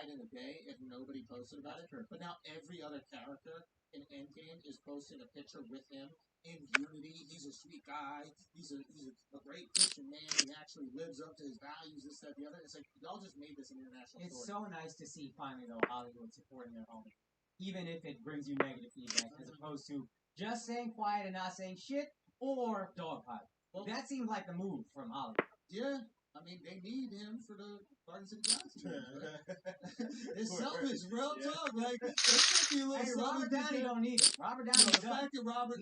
died in a day if nobody posted about it. But now every other character in Endgame is posting a picture with him in Unity. He's a sweet guy. He's a great Christian man. He actually lives up to his values. This, that, the other. It's like y'all just made this an international. It's story. so nice to see finally though Hollywood supporting their own, even if it brings you negative feedback, as opposed to just staying quiet and not saying shit or dogpile. Well, that seems like the move from Hollywood. Yeah. I mean, they need him for the Guardians of the Galaxy. It's selfish, real talk. Like, hey, Robert Downey don't need it. Robert Downey, the fact that Robert,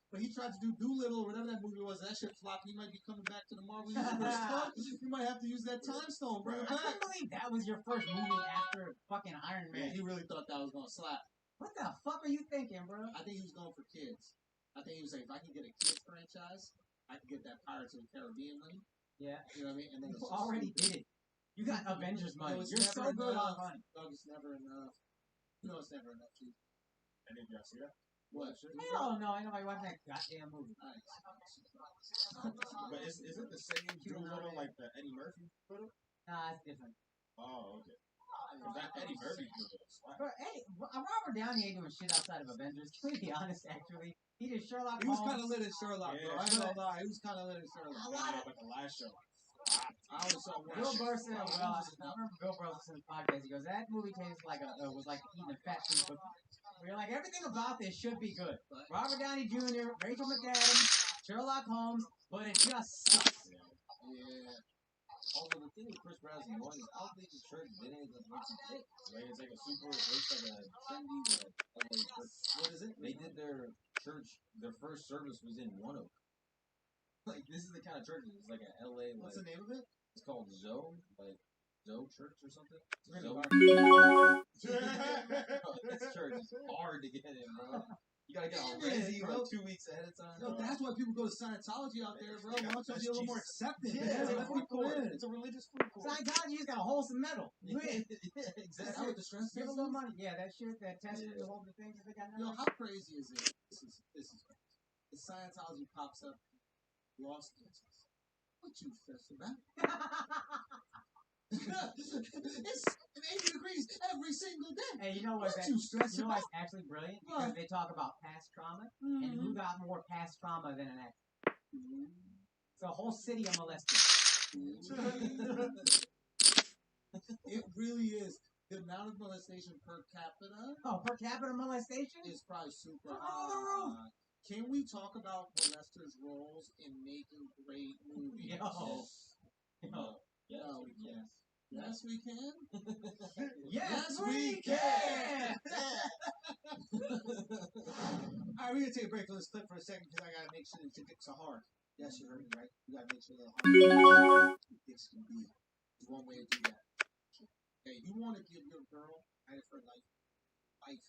but he tried to do Doolittle or whatever that movie was. That shit flopped. He might be coming back to the Marvel Universe. You might have to use that time stone. Bring it back. I can't believe that was your first movie after fucking Iron Man. Yeah, he really thought that was gonna slap. What the fuck are you thinking, bro? I think he was going for kids. I think he was like, if I can get a kids franchise, I can get that Pirates of the Caribbean money. Yeah. You know what I mean? And then you already did it. You got Avengers money. You're so good on money. Dog, it's never enough. You know it's never enough, too. And did y'all see that? What? Hell no, I know I watched that goddamn movie. Nice. But is it the same Doolittle like the Eddie Murphy photo? Nah, it's different. Oh, okay. That Eddie Murphy Bro, hey, Robert Downey ain't doing shit outside of Avengers. To be honest, actually, he did Sherlock Holmes. He was kind of lit in Sherlock, bro. I ain't gonna lie. He was kind of lit in Sherlock. But the last show. I always saw Bill Burr said, I remember Bill Burr was in the podcast. He goes, that movie tastes like was like eating a fat food cookie. We're like, everything about this should be good. Robert Downey Jr., Rachel McAdams, Sherlock Holmes, but it just sucks. Yeah. Although the thing with Chris Brown's annoying is I don't think the church did anything that makes you think. Right? It's like a super, it's like a trendy LA church. What is it? They did their church, their first service was in One Oak. Like, this is the kind of church, it's like an LA, What's the name of it? It's called Zoe, like Zoe Church or something. Really Zoe. This church is hard to get in, bro. You gotta get on Resi like 2 weeks ahead of time. No, that's why people go to Scientology out there, bro. Why don't you be a little more accepting? Yeah, it's like a food court. In. It's a religious food court. Scientology's got a wholesome metal. Yeah, exactly. With the stress Give a little money. Yeah, that shit, that test, the whole thing that they got now. Yo, how crazy is it? This is crazy. The Scientology pops up, Los Angeles. What you stressing about? It's 80 degrees every single day. Hey, you know what's actually brilliant? Because they talk about past trauma, and who got more past trauma than an actor? It's a whole city of molested. It really is. The amount of molestation per capita. Oh, per capita molestation? Is probably super high. Can we talk about molesters' roles in making great movies? Yes, we can. Yes, we can. Alright, we're gonna take a break from this clip for a second because I gotta make sure that your dicks are hard. Yes, you heard me right. You gotta make sure they're hard. Dicks can be. There's one way to do that. Okay, you want to give your girl night of her life tonight.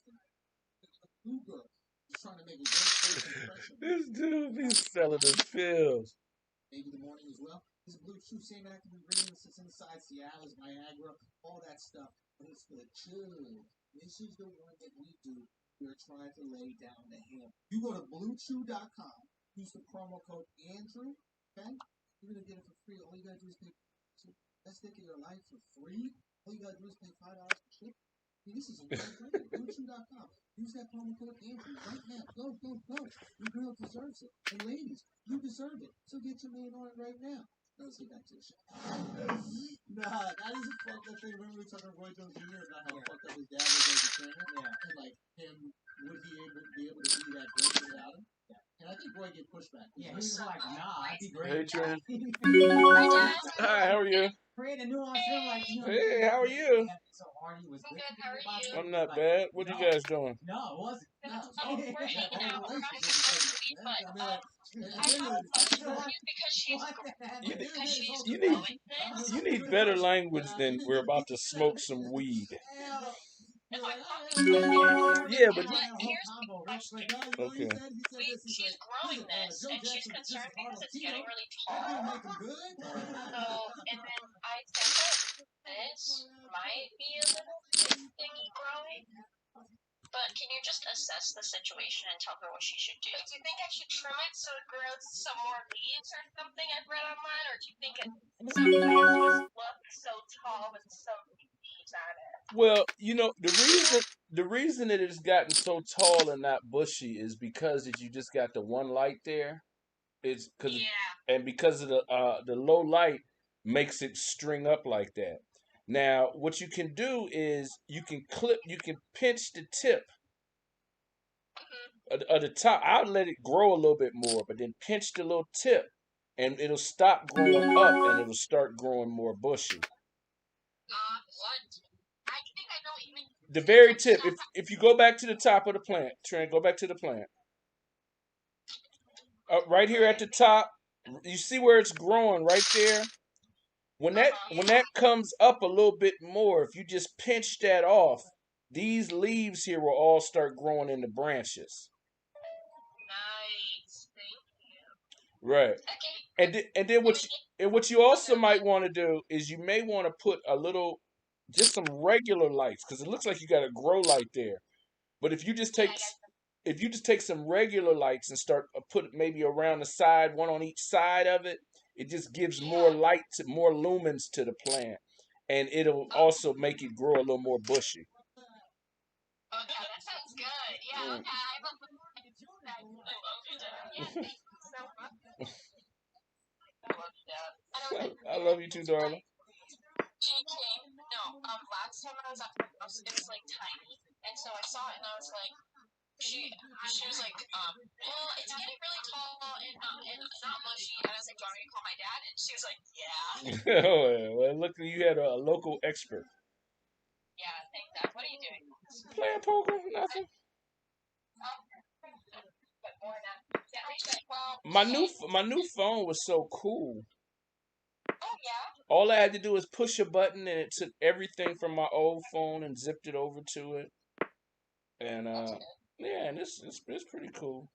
New girl. Just trying to make a great first impression. This dude be selling the pills. Maybe the morning as well. This blue chew, same active ingredients that's inside Cialis, Viagra, all that stuff. But it's the chew. This is the one that we do. We're trying to lay down the hammer. You go to bluechew.com. Use the promo code Andrew. Okay? You're going to get it for free. All you got to do is pay best dick of your life for free. All you got to do is pay $5 for ship. This is a great bluechew.com. Use that promo code Andrew right now. Go. Your girl deserves it. And ladies, you deserve it. So get your man on it right now. Let's get back to the show. Nah, that is a fucked up thing. Remember we were talking to Roy Jones Jr. about how fucked up his dad was as a trainer? Yeah. And like him, would he be able to be that great without him? Yeah. And I think Roy get pushback. Yeah, he was like, nah, I'd be great. Hey, Trent. Hi, Dad. Hi, how are you? Create a nuance film like you know. Hey, how are you? So Hardy was I'm good. How are you? I'm not bad. What you guys doing? No, it wasn't. Oh, we're hanging out. We're having a fun movie, but I have a question for you because she's growing this. You need better language than we're about to smoke some weed. No, I'm talking about Yeah, but here's the question. okay. She's growing this, and she's concerned because it's getting really tall. So, and then I think that this might be a little thingy growing. But can you just assess the situation and tell her what she should do? Do you think I should trim it so it grows some more leaves or something I've read online? Or do you think some plants just look so tall with so many leaves on it? Well, the reason that it's gotten so tall and not bushy is because that you just got the one light there. It's because Yeah. and because of the low light makes it string up like that. Now, what you can do is you can pinch the tip Mhm. of the top. I'll let it grow a little bit more, but then pinch the little tip, and it'll stop growing up, and it'll start growing more bushy. What? I think I know what you mean. The It's very like the tip. top. If you go back to the top of the plant, Trent, go back to the plant. Right here at the top, you see where it's growing right there. When that comes up a little bit more, if you just pinch that off, these leaves here will all start growing into branches. Nice. Thank you. Right. Okay. And then what you also might want to do is you may want to put a little, just some regular lights, because it looks like you got a grow light there. But Yeah, I got if you just take some regular lights and start put maybe around the side, one on each side of it, it just gives more Yeah. light, more lumens to the plant, and it'll Oh, also make it grow a little more bushy. oh yeah, that sounds good. Yeah, Mm. okay. I love you, Dad. Yeah, thank you so much. I love you, Dad. And I was like, I love you too, darling. she came. No, last time I was at her house, it was like tiny, and so I saw it, and I was like, she was like, well, it's getting really tall and not mushy, and I was like, do you want me to call my dad? And she was like, yeah. Oh, yeah. Well, look, you had a local expert. Yeah, thanks, Dad. What are you doing? Playing poker, nothing. But more now. Yeah. Well, My new phone was so cool. oh yeah. All I had to do was push a button, and it took everything from my old phone and zipped it over to it. And That's good. yeah, and it's pretty cool.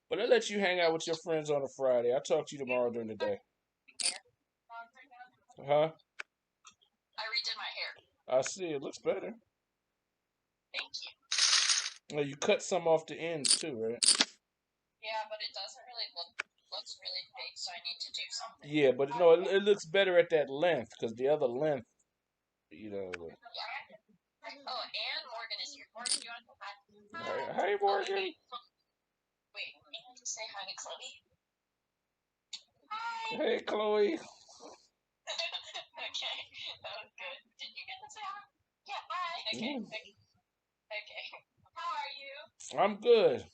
But I'll let you hang out with your friends on a Friday. I'll talk to you tomorrow during the day. Hair. Huh? I redid my hair. I see. It looks better. Thank you. Well, you cut some off the ends too, right? Yeah, but it doesn't really looks really big, so I need to do something. Yeah, but no, it looks better at that length, because the other length, you know. Yeah. Oh, and Morgan is here. Morgan, do you want to come back? Hey, Oh, wait, Morgan. wait. Wait, I need to say hi to Chloe. Hi. Hey, Chloe. Okay, that was good. Did you get to say hi? Yeah, hi. Okay, Mm, okay. Okay. How are you? I'm good.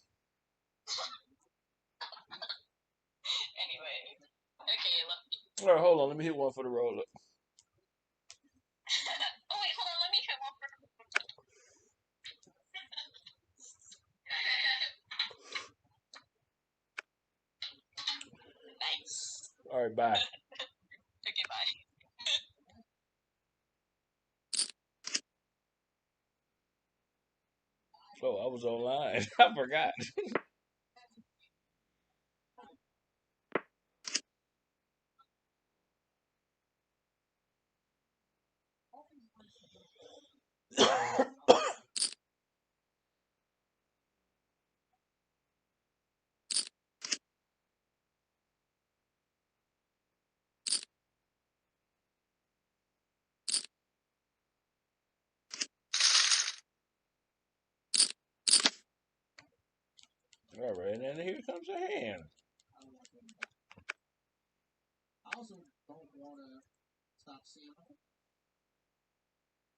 Anyway. Okay, love you. All right, hold on. Let me hit one for the roll up. Oh, wait, hold on. Let me hit one for. Nice. All right, bye. Okay, bye. Oh, I was online. I forgot. All right, and here comes a hand. I also don't want to stop seeing them.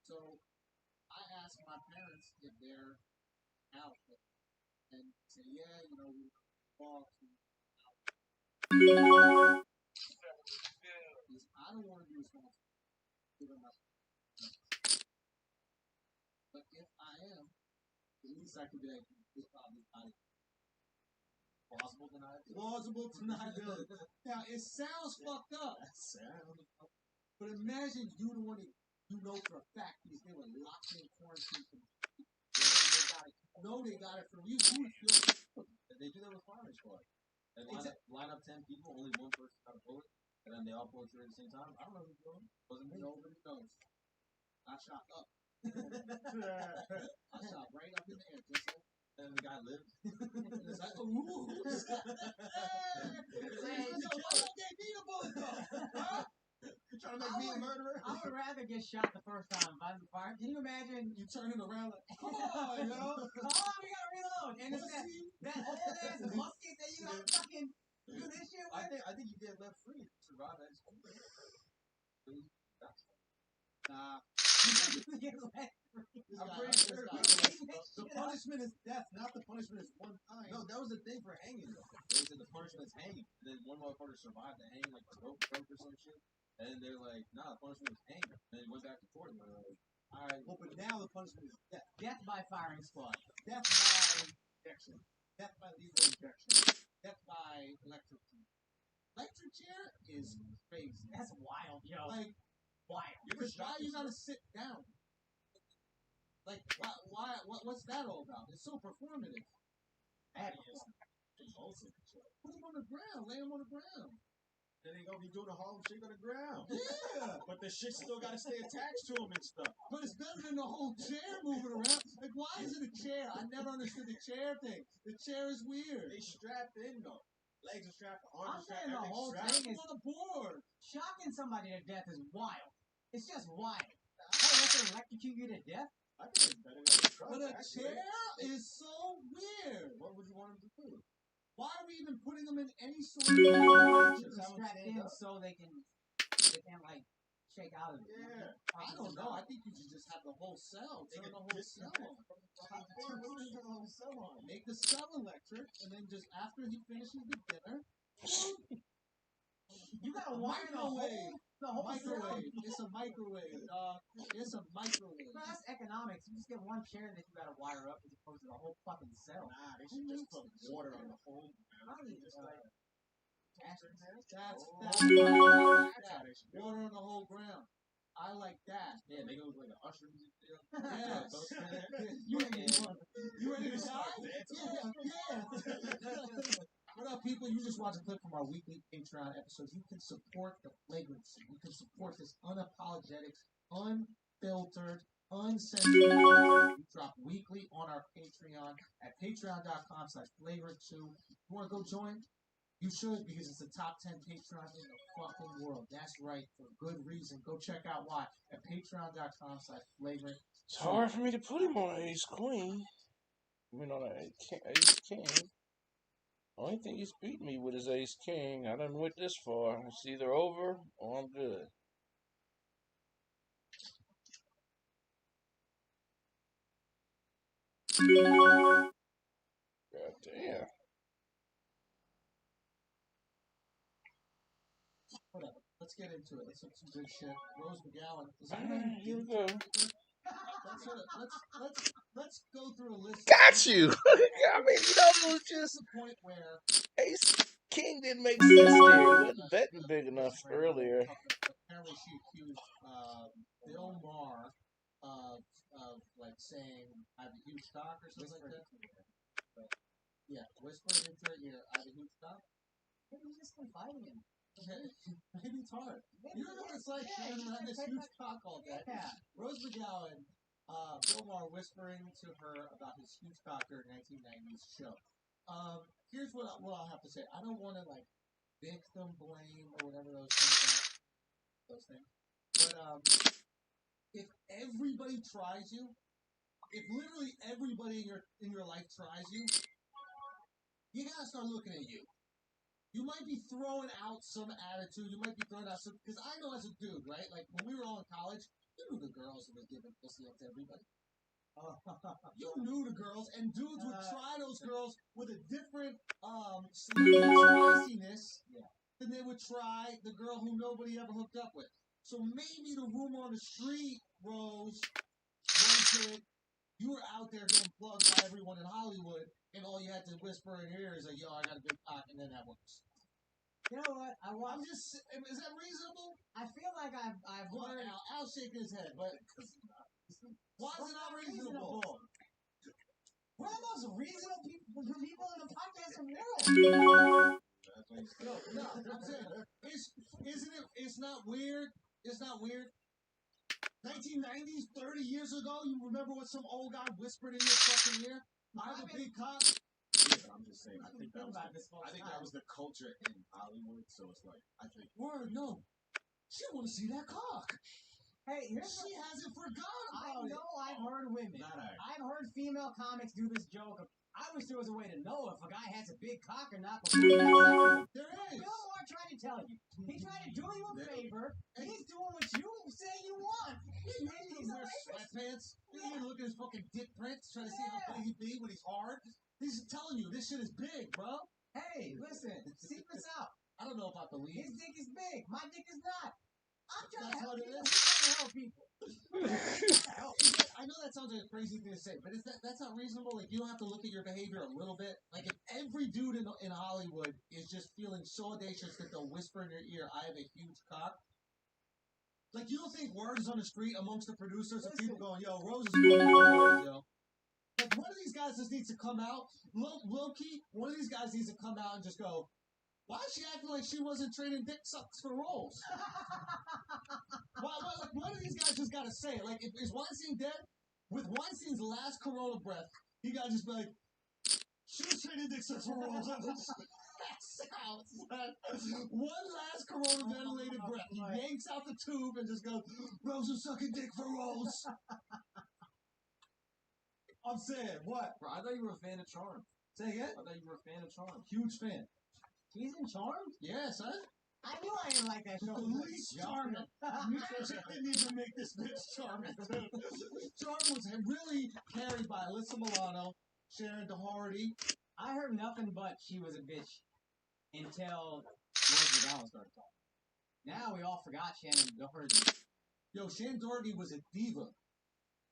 So I ask my parents if they're out and say, yeah, we walk. Because I don't want to be responsible for giving my. But if I am, at least I could be like, it's probably not Plausible denied. plausible deniability. Now it sounds fucked up. But imagine you the one that you know for a fact because they were locked in quarantine from they got it from you. Who would feel They do that with firing squad. They line up 10 people, only one person got a bullet, and then they all pull the trigger at the same time. I don't know who's doing it. Wasn't me. nobody knows? I shot up. I shot right up in the air, just like. And the guy lived. It's like, ooh. Hey, what they need a bullet though? Huh? trying to make me a murderer? I would rather get shot the first time if I was fired. Can you imagine? You turning around like, come on, yo. Come on, we gotta reload. And it's that old ass musket that you gotta fucking do this shit with. I think you get left free to survive that. Nah. You get left free. I'm pretty sure the punishment is death, not the punishment is one time. No, that was the thing for hanging though. They said the punishment is hanging. And then one motherfucker survived the hanging, like the rope broke or some shit. And they're like, nah, the punishment was hanging. And then he went back to court and they're like, alright, well, but now the punishment is death. Death by firing squad. Death by injection. Death by lethal injection. Death by electric chair. Electric chair is crazy. That's wild, yo. Like, wild. Because why you gotta sit down? Like, what's that all about? It's so performative. That put him on the ground. Lay him on the ground. Then they gonna be doing the Harlem Shake on the ground. Yeah. But the shit still gotta stay attached to him and stuff. But it's better than the whole chair moving around. Like, why is it a chair? I never understood the chair thing. The chair is weird. They strapped in though. Legs are strapped, arms are saying strapped. the whole strapped. thing is on a board. Shocking somebody to death is wild. It's just wild. Hey, let them electrocute you to death? I think it's better than a truck. But a actually. chair is so weird. What would you want him to do? Why are we even putting them in any sort of strapped in so they can like shake out of it. Yeah. I don't know. I think you should just have the whole cell. Turn the whole cell on. Make the cell electric, and then just after he finishes the dinner, you gotta wire the whole microwave. It's a microwave, dog. It's a microwave. Well, that's economics. You just get one chair that you gotta wire up as opposed to the whole fucking cell. Nah, they should just put water on the whole. That's water on the whole ground. I like that. Yeah, they go look like an usher music video. Yes. You ready to start? Yeah. What up, people? You just watched a clip from our weekly Patreon episodes. You can support the flagrancy. You can support this unapologetic, unfiltered, uncensored. We drop weekly on our Patreon at patreon.com/flagrant2. You want to go join? You should, because it's the top 10 Patreon in the fucking world. That's right, for good reason. Go check out why at patreon.com/flagrant. It's hard for me to put him on Ace Queen. I mean, on Ace King. Only thing he's beat me with is Ace King. I done went this far. It's either over or I'm good. God damn. Whatever. Let's get into it. Let's hit some good shit. Rose McGowan. Is Alright, here we go. Let's go through a list. Got you. I mean, you know, it was just the point where Ace King didn't make sense there. He wasn't betting big enough earlier. Apparently, she accused Bill Maher of like saying I have a huge cock or something like that. But, yeah, whispering into her ear, I have a huge cock. Maybe he's just confiding in. Maybe it's hard. You don't know what it's like sharing around this huge cock all day. Yeah. Rose McGowan, Bill Maher whispering to her about his huge cock during 1990s show. Here's what I'll have to say. I don't want to like victim blame or whatever those things are. Those things. But if everybody tries you, if literally everybody in your life tries you, you gotta start looking at you. You might be throwing out some attitude. You might be throwing out some... Because I know as a dude, right? Like, when we were all in college, you knew the girls who were giving pussy up to everybody. You knew the girls, and dudes would try those girls with a different spiciness than they would try the girl who nobody ever hooked up with. So maybe the rumor on the street, Rose, was that you were out there getting plugged by everyone in Hollywood, and all you had to whisper in her ear is like, yo, I got a big cock, and then that works. You know what? I'm just, is that reasonable? I feel like I've learned. Al's shaking his head, but why is it not reasonable? We're the most reasonable people in the podcasting world. No, I'm saying, it's not weird. It's not weird. 1990s, 30 years ago, you remember what some old guy whispered in your fucking ear? I have a big cock. Yeah, but I'm just saying. I think that was the culture in Hollywood. So it's like I think. Word, no. She want to see that cock. Hey, She hasn't forgotten I about it. know I've heard women. I've heard female comics do this joke of, I wish there was a way to know if a guy has a big cock or not before he has sex with him. There is. Bill Maher tried to tell you. He tried to do you a favor. He's doing what you say you want. He's wearing sweatpants. You look at his fucking dick prints, trying to see how big he'd be when he's hard. He's telling you this shit is big, bro. Hey, listen, secret's out. I don't know if I believe. His dick is big. My dick is not. I'm trying That's to help what it people. is. He's trying to help people. I know that sounds like a crazy thing to say, but that's not reasonable. Like, you don't have to look at your behavior a little bit. Like, if every dude in Hollywood is just feeling so audacious that they'll whisper in your ear, "I have a huge cock." Like, you don't think word is on the street amongst the producers of people going, "Yo, Rose is yo." Like, one of these guys just needs to come out. Low key, one of these guys needs to come out and just go, "Why is she acting like she wasn't trading dick sucks for rolls?" Like, one of these guys just gotta say it. Like, is Weinstein dead? With Weinstein's last Corona breath, he gotta just be like, "She was trading dick sucks for rolls." That's out. One last Corona ventilated breath. He yanks out the tube and just goes, "Rose was sucking dick for rolls." I'm saying, what? Bro, I thought you were a fan of Charm. Say again? I thought you were a fan of Charm. Huge fan. He's in Charmed? Yeah, son. I knew I didn't like that show. The least charming. Didn't even make this bitch charming. Charm was really carried by Alyssa Milano, Sharon Doherty. I heard nothing but she was a bitch until Rose McGowan started talking. Now we all forgot Shannon Doherty. Yo, Sharon Doherty was a diva.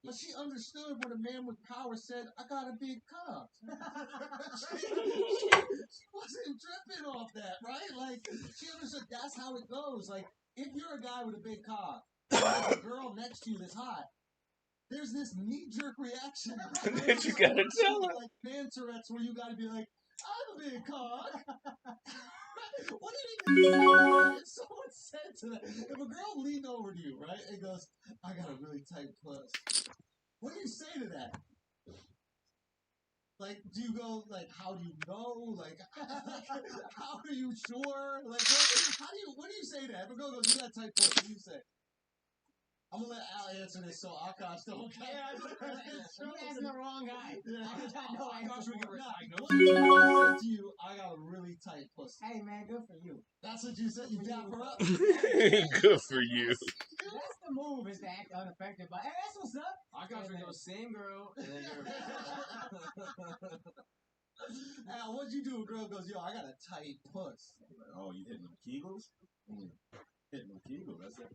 But she understood when a man with power said, "I got a big cock." she wasn't tripping off that, right? Like, she understood that's how it goes. Like, if you're a guy with a big cock, and there's a girl next to you that's hot, there's this knee-jerk reaction. That you gotta tell her. Like man Tourette's where you gotta be like, "I have a big cock." What did he even say? If someone said to that, if a girl leaned over to you, right, and goes, "I got a really tight puss," what do you say to that? Like, do you go, like, "How do you know?" Like, how are you sure? Like, what do you say to that? If a girl goes, "You got a tight puss," what do you say? I'm gonna let Al answer this so Akash don't. Yeah, I'm asking the wrong guy. Yeah. I got no Akash answer. would get What if I said to you, "I got a really tight pussy"? Hey man, good for you. That's what you said. You dap her up. Good for you. That's the move, is to act unaffected by. Hey, that's what's up. Akash would go, "Same girl," and then you're. Al, what'd you do? A girl goes, "Yo, I got a tight puss." Like, oh, you hitting them Kegels? Hitting them Kegels, that's it.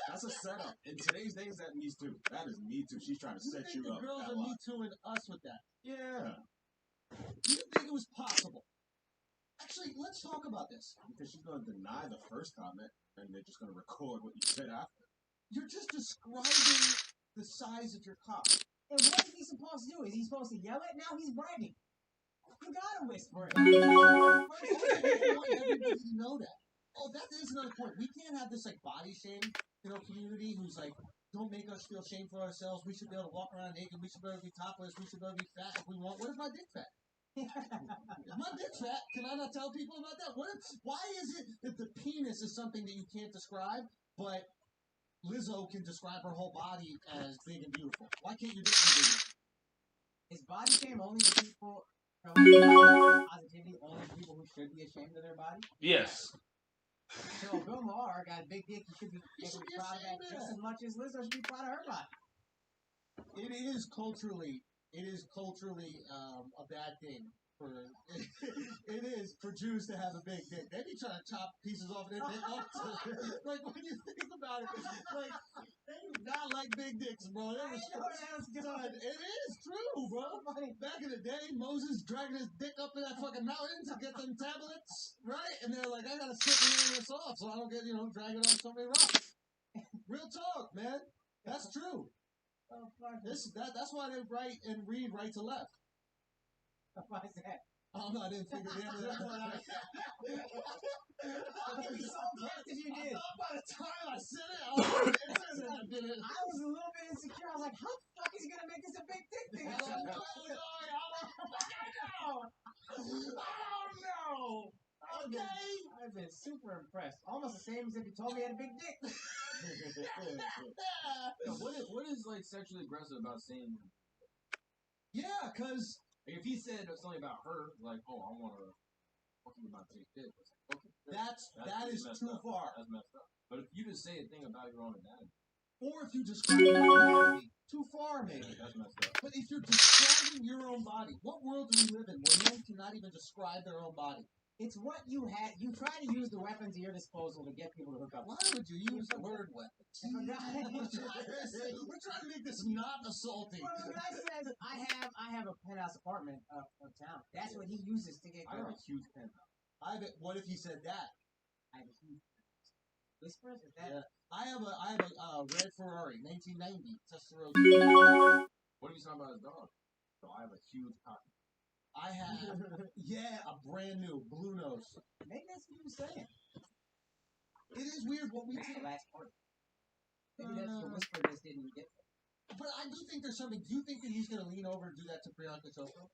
That's a setup. In today's days, that Me Too. That is Me Too. She's trying to You set think you the up. girls that are lot. Me Tooing us with that? Yeah. Do you think it was possible? Actually, let's talk about this. Because she's going to deny the first comment, and they're just going to record what you said after. You're just describing the size of your cock. And what is he supposed to do? Is he supposed to yell it? Now he's bragging. You gotta whisper it. I want everybody to know that. Oh, that is another point. We can't have this like body shame, community who's like, "Don't make us feel shame for ourselves. We should be able to walk around naked. We should be able to be topless. We should be able to be fat if we want." What if my dick's fat? If my dick's fat, can I not tell people about that? Why is it that the penis is something that you can't describe, but Lizzo can describe her whole body as big and beautiful? Why can't your dick be big? Is body shame only to people? Positivity only to people who should be ashamed of their body? Yes. So Bill Maher got a big dick. He should be proud of that just as much as Lizzo should be proud of her body. It is culturally a bad thing for it is for Jews to have a big dick. They be trying to chop pieces off their dick off. Like, when you think about it, like, they do not like big dicks, bro. They son, it is true, bro. Back in the day, Moses dragging his dick up to that fucking mountain to get them tablets, right? And they're like, "I gotta slip this off so I don't get drag it on so many rocks." Real talk, man. That's true. Oh, fuck. That's why they write and read right to left. Why is that? I don't know, I didn't figure the end of that one out. I'd be so pissed if you did. I thought by the time I said it, I did it. I was a little bit insecure. I was like, how the fuck is he gonna make this a big dick thing? I don't know. Okay? been super impressed. Almost the same as if you told me he had a big dick. Yeah, what is like sexually aggressive about saying? Yeah, because Like, if he said something about her, like, oh, I want to fuck you with my big dick, it's like, okay, that is messed too up. far. That's messed up. But if you just say a thing about your own anatomy, Or if you describe your own body, too far maybe. that's messed up. But if you're describing your own body, what world do we live in where men cannot even describe their own body? It's what you had. You try to use the weapons at your disposal to get people to hook up. Why would you use the word weapon? We're trying to make this not assaulting. Well, the guy says, I have a penthouse apartment uptown. That's what he uses to get I have girls. a huge penthouse. What if he said that? I have a huge penthouse. Whispers? Is that? Yeah. I have a red Ferrari, 1990. Testarossa. What are you talking about his dog? So I have a huge pocket. I have, a brand new blue nose. Maybe that's what he was saying. It is weird what we That's take. the last part. Maybe that's the whisper just didn't get there. But I do think there's something. Do you think that he's going to lean over and do that to Priyanka Chopra?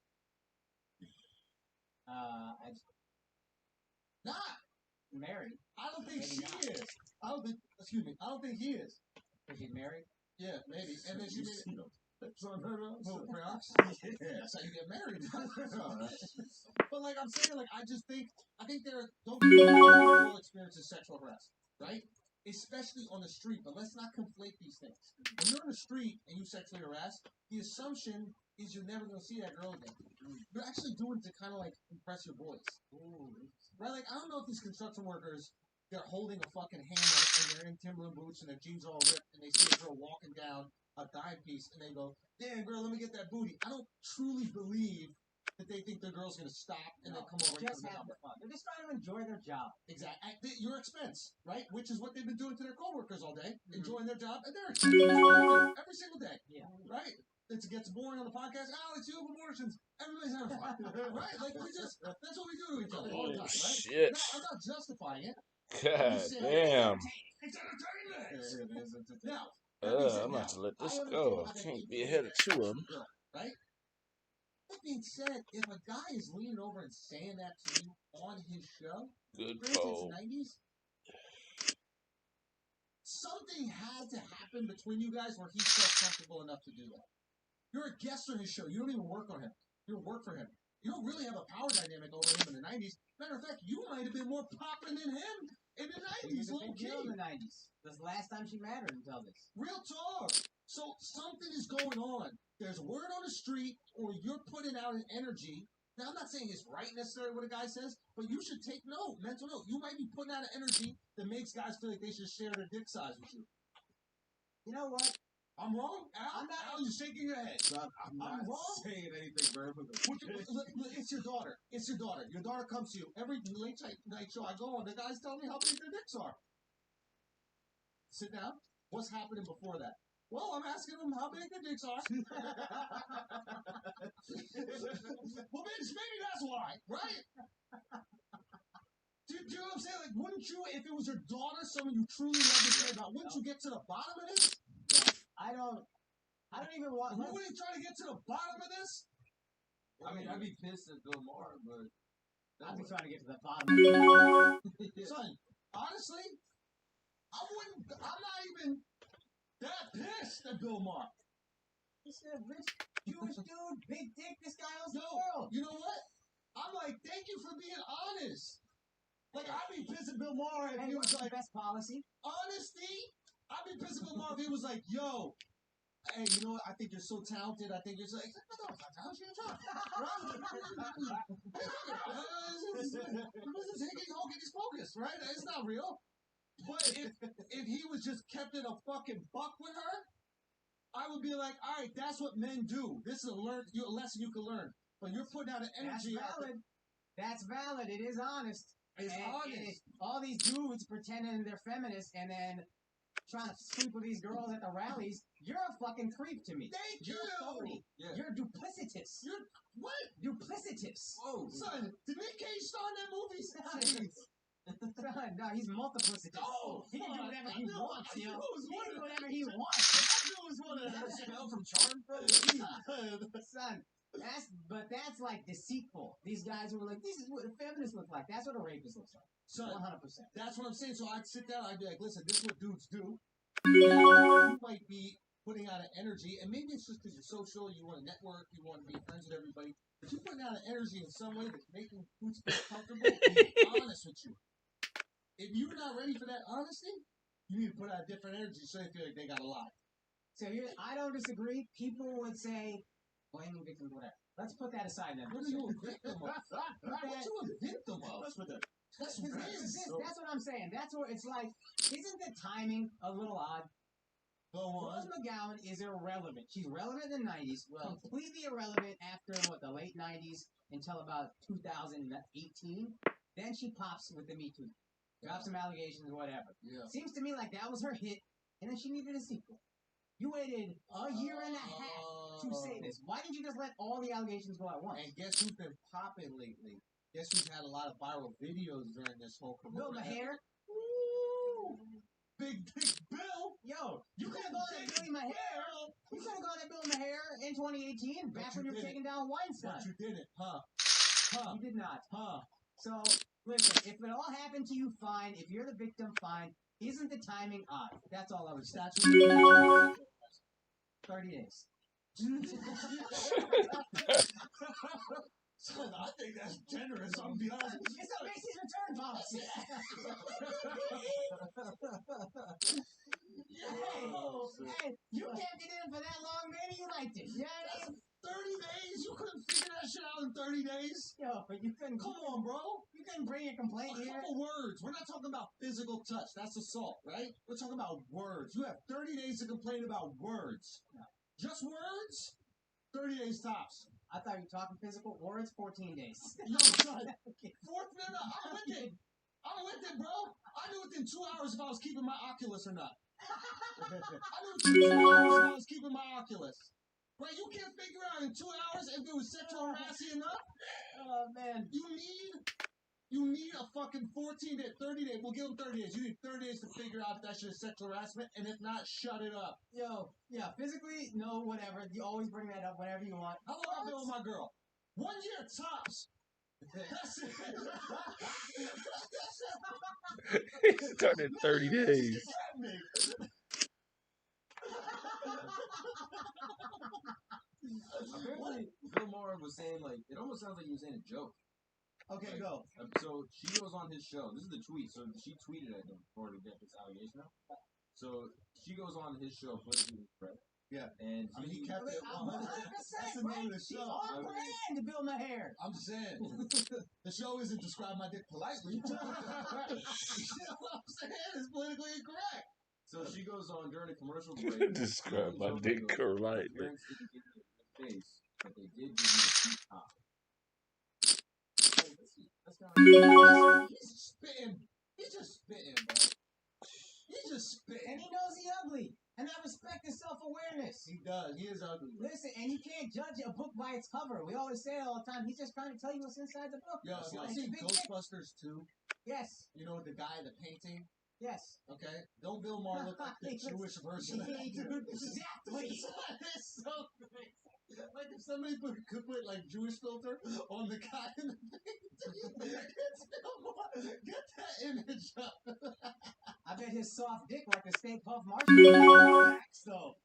Not Married. I don't think Maybe she not. is. I don't think. Excuse me. I don't think he is. Is she married? Yeah, maybe. And then she made it. That's unheard of. Oh, Priyanka? Yeah. That's how you get married. But like I'm saying, like I think there don't get me wrong, all experiences sexual harassment, right? Especially on the street. But let's not conflate these things. When you're on the street and you sexually harass, the assumption is you're never going to see that girl again. You're actually doing it to kind of like impress your boys. Right? Like, I don't know if these construction workers, they're holding a fucking hammer and they're in Timberland boots and their jeans are all ripped and they see a girl walking down a dime piece and they go, damn, girl, let me get that booty. I don't truly believe that they think their girl's going to stop and then come over and Just give them a having number. fun. They're just trying to enjoy their job. Exactly. At your expense, right? Which is what they've been doing to their coworkers all day, enjoying their job at their expense. Every single day. Yeah. Right? It gets boring on the podcast. Oh, it's you abortions. Everybody's having fun. Right? Like, that's what we do to each other all the time, right? Shit. I'm not justifying it. God damn. It's entertainment. Now, I'm about to let this go. I can't be ahead of two of them. Right? That being said, if a guy is leaning over and saying that to you on his show, Good granted call. it's 90s, something had to happen between you guys where he felt comfortable enough to do that. You're a guest on his show. You don't even work on him. You don't work for him. You don't really have a power dynamic over him in the 90s. Matter of fact, you might have been more popping than him in the 90s. She was a big deal in the 90s. This is the last time she mattered until this. Real talk. So something is going on. There's word on the street, or you're putting out an energy. Now, I'm not saying it's right necessarily what a guy says, but you should take note, mental note. You might be putting out an energy that makes guys feel like they should share their dick size with you. You know what? I'm wrong? Al, you're shaking your head. I'm not wrong? saying anything verbally. It's your daughter. It's your daughter. Your daughter comes to you. Every late night show I go on, the guys tell me how big their dicks are. Sit down. What's happening before that? Well, I'm asking them how big their dicks are. Well, maybe that's why, right? Do you know what I'm saying? Like, wouldn't you, if it was your daughter, someone you truly love to care about, wouldn't you get to the bottom of this? I don't even want. Who would try to get to the bottom of this? I mean, I'd be pissed at Bill Maher, but I'd be trying to get to the bottom. Son, honestly, I'm not even that pissed at Bill Maher. He's a rich Jewish dude, big dick. This guy owns the No, world. you know what? I'm like, thank you for being honest. Like, I'd be pissed at Bill Maher if he was like, best policy. honesty. I'd be pissed at Bill Maher if he was like, yo, hey, you know what? I think you're so talented. I think you're so. This is hocus pocus, right? It's not real. But if he was just kept it a fucking buck with her, I would be like, all right, that's what men do. This is a lesson you can learn. But you're putting out an energy. That's valid. That's valid. It is honest. It's honest. All these dudes pretending they're feminists and then trying to sleep with these girls at the rallies. You're a fucking creep to me. Thank you. You're phony. Yeah. You're duplicitous. You're what? Duplicitous. whoa, Son, did Nick Cage star in that movie? Son, no, he's multiplicitous. Oh, he can do whatever he wants, yo. He can do whatever he wants. I knew it was one of Is that those. a spell from Charm, bro? Son, That's like deceitful. These guys who were like, this is what a feminist look like. That's what a rapist looks like. Son, 100%. that's what I'm saying. So I'd sit down, I'd be like, listen, this is what dudes do. You might be putting out an energy, and maybe it's just because you're social, you want to network, you want to be friends with everybody, but you're putting out an energy in some way that's making dudes feel comfortable, be honest with you. If you're not ready for that honesty, you need to put out a different energy so they feel like they got a lie. So here, I don't disagree. People would say, blaming victims, whatever. Let's put that aside now. What are you a victim of? What you a victim of? That's what I'm saying. That's where it's like, isn't the timing a little odd? Rose McGowan is irrelevant. She's relevant in the 90s, completely irrelevant after, the late 90s until about 2018. Then she pops with the Me Too. Drops some allegations, whatever. Yeah. Seems to me like that was her hit, and then she needed a sequel. You waited a year and a half to say this. Why didn't you just let all the allegations go at once? And guess who's been popping lately? Guess who's had a lot of viral videos during this whole Bill Maher. Ooh. Big Bill. Yo, you could have gone at Billy Maher. You could have gone at Bill Maher in 2018, back when you were taking down Weinstein. But you didn't, huh? You did not. So, listen, if it all happened to you, fine. If you're the victim, fine. Isn't the timing odd? That's all I was saying. 30 days. Son, I think that's generous. I'm gonna be honest. It's a Macy's return policy. Hey, you kept it in for that long, maybe you liked it. You know what I mean? 30 days? You couldn't figure that shit out in 30 days? Yo, but you couldn't. Come on, bro. You couldn't bring a complaint here. A couple words. We're not talking about physical touch. That's assault, right? We're talking about words. You have 30 days to complain about words. No. Just words? 30 days tops. I thought you were talking physical words, 14 days. Yo, son. I'm with it, bro. I knew within 2 hours if I was keeping my Oculus or not. I knew within 2 hours if I was keeping my Oculus. Right, you can't figure out in 2 hours if it was sexual harassment enough. Oh, man. You need a fucking 14-day, 30-day. We'll give them 30 days. You need 30 days to figure out if that shit is sexual harassment, and if not, shut it up. Yo, yeah, physically, no, whatever. You always bring that up whenever you want. How long have I been with my girl? 1 year tops. That's it. He started 30 days. Apparently, Bill Maher was saying, it almost sounds like he was saying a joke. Okay, go. So she goes on his show. This is the tweet. So she tweeted at him before to get this allegation out. So she goes on his show, Politically Incorrect. Yeah. And he kept it 100%. That's the name of the show. On brand to Bill Maher. I'm saying. The show isn't describe my dick politely. You know what I'm saying? It's politically incorrect. So she goes on during a commercial break. Describe my dick politely. Face, but they did give me a few top. He's spitting. He's just spitting, bro. He's just spitting. And he knows he's ugly. And I respect his self-awareness. He does. He is ugly. Listen, and you can't judge a book by its cover. We always say it all the time. He's just trying to tell you what's inside the book. Yo, have you seen Ghostbusters 2? Yes. You know the guy, the painting? Yes. Okay. Don't Bill Maher look like the Jewish version of that dude? Exactly. It's so great. Like if somebody could put like Jewish filter on the guy in the painting, it's Bill Maher. Get that image up. I bet his soft dick like a Stay Puft Marshmallow. So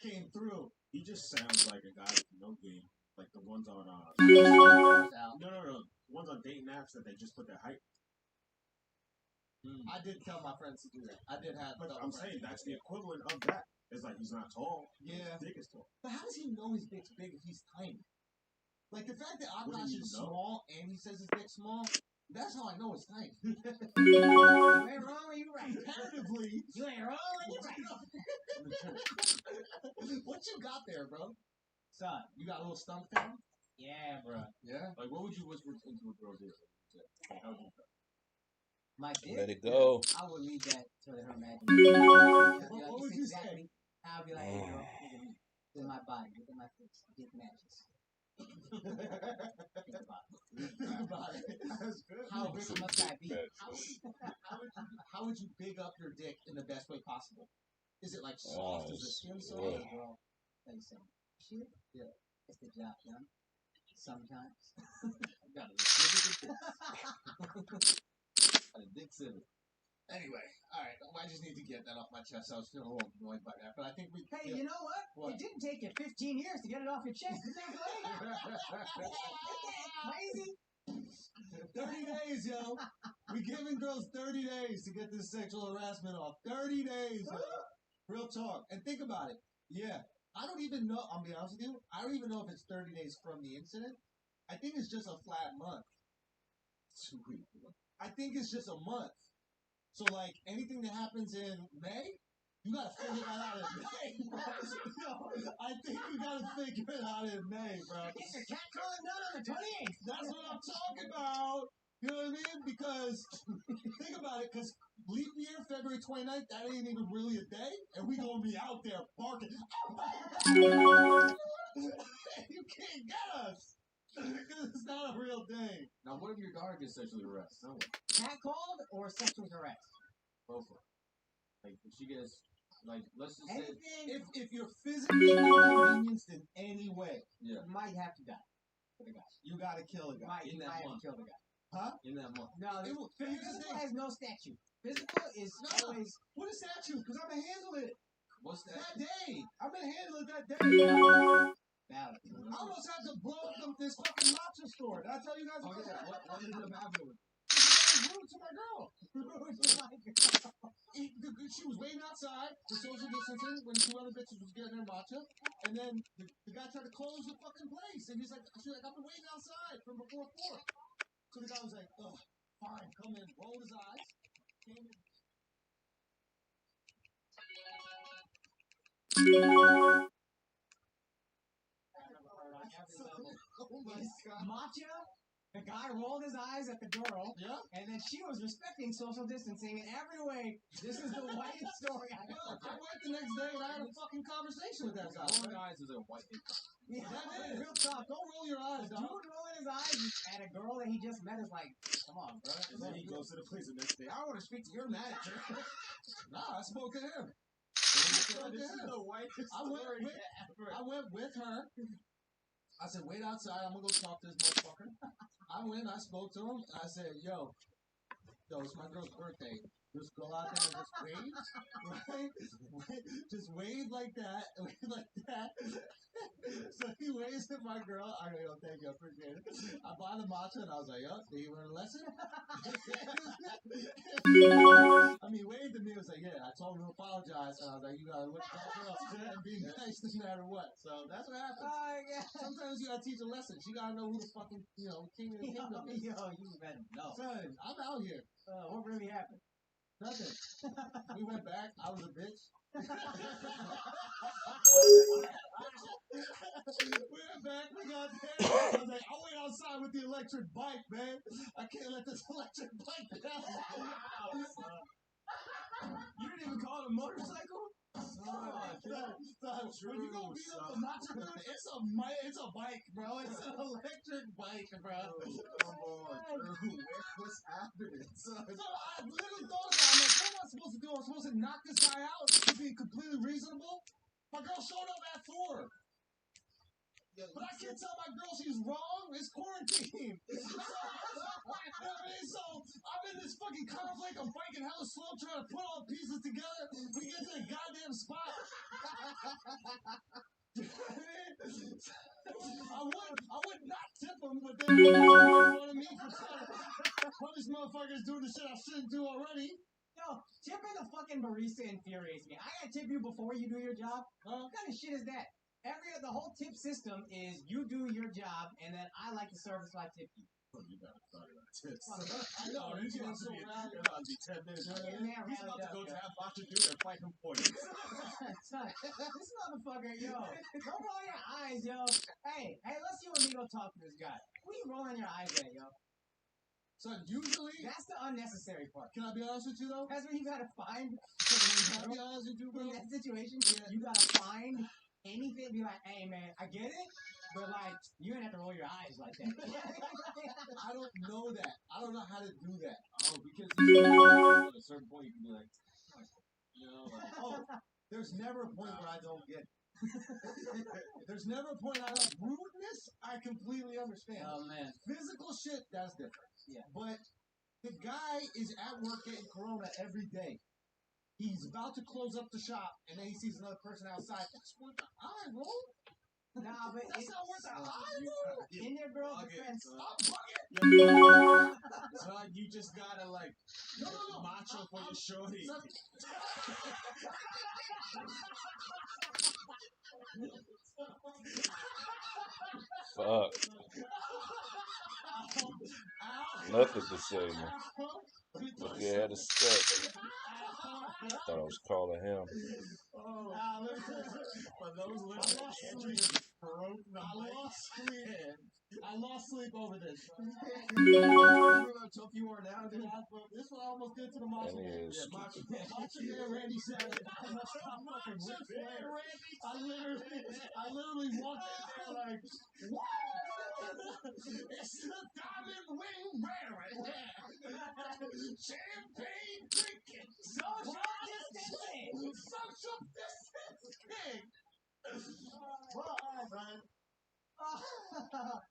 came through. He just sounds like a guy with no game. Like the ones on no. Ones on dating apps that they just put their height. I did tell my friends to do that. I did have. But I'm saying that's the equivalent of that. It's like he's not tall. Yeah. His dick is tall. But how does he know his dick's big if he's tiny? Like the fact that Akash is small and he says his dick's small, that's how I know it's tiny. You ain't wrong when you right. Comparatively, You ain't wrong when you right. What you got there, bro? Son, you got a little stump thing? Yeah, bro. Yeah. Like, what would you whisper into a girl's ear? How would you go? My dick? Let it go. I would leave that to her imagination. What would you say? I'll be like, hey, girl, look at me. Look at my body. Look at my face. Dick matches. Think about it. That's good. How rich must I be? How would you big up your dick in the best way possible? Is it like soft? Is the skin soft? Bro, tell you something. Shit? Yeah. It's the job, young. Sometimes. Got a dick. Got a dick civic. Anyway, all right. I just need to get that off my chest. I was feeling a little annoyed by that, but I think we. Hey, you know what? What? It didn't take you 15 years to get it off your chest. Isn't that great? Crazy. 30 days, yo. We giving girls 30 days to get this sexual harassment off. 30 days, yo. Real talk. And think about it. Yeah. I don't even know. I'll be honest with you. I don't even know if it's 30 days from the incident. I think it's just a flat month. Sweet. I think it's just a month. So, like, anything that happens in May, you gotta figure that out in May, bro. Yo, I think you gotta figure it out in May, bro. Get your cat calling done on the 28th. That's what I'm talking about. You know what I mean? Because, think about it, because leap year, February 29th, that ain't even really a day, and we gonna be out there barking. You can't get us. Because it's not a real thing. Now, what if your daughter gets sexually harassed? No. Catcalled or sexually harassed? Both of them. Like, if she gets, like, let's just say, Anything If you're physically inconvenienced in any way, yeah, you might have to die for the guy. you gotta kill a guy. You in that might have month. to kill the guy. Huh? in that month. No, It will- here's the physical thing. has no statute. Physical is No. always What is statute? Because I'm gonna handle it What's that? that day. I'm gonna handle it that day. valid. I almost had to blow up this fucking matcha store. Did I tell you guys Oh, about yeah. that? What ended up happening with She was rude to my girl. She was waiting outside for social distancing when two other bitches was getting their matcha, and then the guy tried to close the fucking place, and she's like, I've been waiting outside from before 4. So the guy was like, ugh, fine, come in, rolled his eyes, came in. Oh my god. Matcha, the guy rolled his eyes at the girl, Yeah? and then she was respecting social distancing in every way. This is the whitest story I Yo, know. I went the next day and I had a fucking conversation with that guy. Rolling eyes is a white dick. Yeah, That is. real talk. Don't roll your eyes, Dude dog. rolling his eyes at a girl that he just met is like, come on, bro. And then he goes to the place the next day. I want to speak to your manager. Nah, I spoke to him. This is the whitest I went story with- ever. I went with her. I said, wait outside. I'm going to go talk to this motherfucker. I went, I spoke to him. I said, yo, it's my girl's birthday. Just go out there and just wave, right? Just wave like that. Wave like that. So he waves at my girl. I go, yo, thank you. I appreciate it. I buy the matcha and I was like, yo, did you learn a lesson? I mean, he waved at me and was like, yeah, I told him to apologize. And I was like, you gotta look that girl and be nice no matter what. So that's what happens. Oh, yeah. Sometimes you gotta teach a lesson. She gotta know who the fucking, king of the kingdom is. Yo, you better know. Son, I'm out here. What really happened? Nothing. We went back. I was a bitch. We went back. We got there. I was like, I'll wait outside with the electric bike, man. I can't let this electric bike down. You didn't even call it a motorcycle? When you go beat up a matcha dude, it's a bike, bro. It's an electric bike, bro. Come on, Drew. What's happening? So I literally thought about it. I'm like, what am I supposed to do? I'm supposed to knock this guy out to be completely reasonable? My girl showed up at 4. But I can't tell my girl she's wrong. It's quarantine. So I'm in this fucking conflict. I'm biking hella slow, trying to put all the pieces together. We get to the goddamn spot. I would not tip him, but then you make fun of me for trying to punish motherfuckers doing the shit I shouldn't do already. Yo, tipping the fucking barista infuriates me. I gotta tip you before you do your job. What kind of shit is that? The whole tip system is you do your job, and then I like the service, so I tip you. You got to talk about tips. I know, He's you about get to so be rowdy. 10 minutes. Yeah, He's about to go to that matcha dude and fight him for you. Son, this motherfucker, yo, don't roll your eyes, yo. Hey, let's you and me go talk to this guy. What are you rolling your eyes at, yo? Son, usually, That's the unnecessary part. can I be honest with you though? That's when you gotta find. Can I be honest with you, bro? In that situation, you gotta find anything. Be like, hey man, I get it, but like, you don't have to roll your eyes like that. I don't know that. I don't know how to do that. Oh, because at a certain point you can be like, like Oh, there's never a point where I don't get it. There's never a point I like rudeness. I completely understand. Oh man. Physical shit, that's different. Yeah. But the guy is at work getting corona every day. He's about to close up the shop, and then he sees another person outside. That's worth the eye roll. Nah, but That's not worth the eye roll. in your girl's defense, I'm bugging. So you just gotta like No. macho for your shorty. Fuck. Nothing to say, man. Look, you had a step. Thought I was calling him. For those listening, Andrew just broke the I lost sleep over this. Remember how tough you are now, dude? This one I almost did to the Macho And he Man. is. Yeah, macho. Macho Man Randy Savage. I literally walked in there like, whoa! It's the diamond ring wearing, champagne drinking, social distance king. Well, all right, Brian.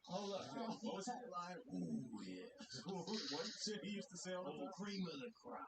Hold up. What was that line? Ooh, yeah. What shit he used to say all the time? Cream of the crop.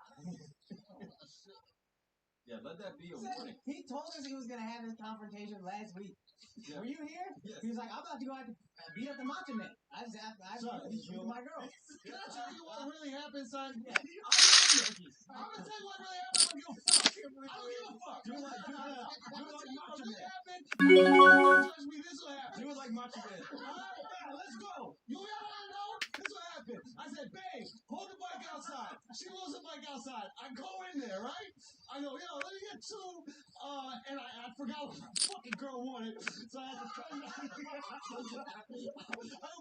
Yeah, let that be a warning. he told us he was gonna have this confrontation last week. Yeah. Were you here? Yes. He was like, I'm about to go out to beat up the Macho Man. I killed my girl. Can I tell you what really happened, son? Yeah. I'm gonna tell you what really happened. I don't give a fuck. I don't give a fuck. Do it like Macho What really Man. happened? Don't judge me. This is what happened. Do it like Macho Man. Alright, yeah, let's go. You wanna know? This is what happened. I said, babe, hold the bike outside. She loads the bike outside. I go in there, right? I go, yo, let me get two. And I forgot what my fucking girl wanted. So I had to tell you. I go,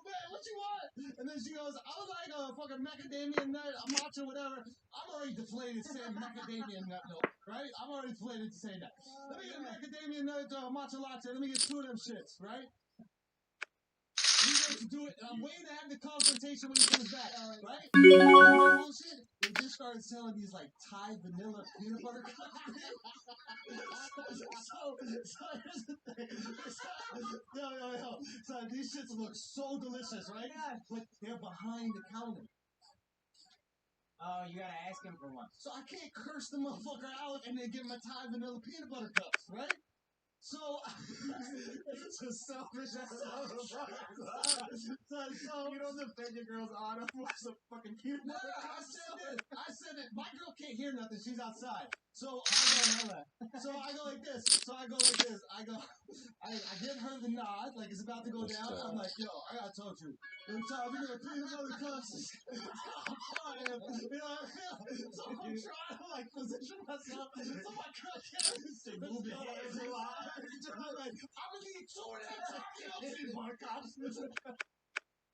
babe, what you want? And then she goes, I would like a fucking macadamia nut, a matcha, whatever. I'm already deflated saying macadamia nut milk, right? I'm already deflated to say that. Let me get a macadamia nut matcha latte. Let me get two of them shits, right? He goes to do it, and I'm waiting to have the confrontation when he comes back, right? Bullshit. They just started selling these like Thai vanilla peanut butter cups. So here's the thing. Yo. So these shits look so delicious, right? But they're behind the counter. Oh, you gotta ask him for one. So I can't curse the motherfucker out and then give him a Thai vanilla peanut butter cups, right? So it's a selfish ass. So You don't defend your girl's honor for some fucking peanut no, butter. I said it. My girl can't hear nothing. She's outside. So I go like this. I give her the nod, like it's about to go down. I'm like, yo, I gotta talk to you. Every time we gonna clean another cups. So I'm trying to like position myself so my girl can't move the hands a lot. I'm like, I'm gonna need two of them peanut butter cups.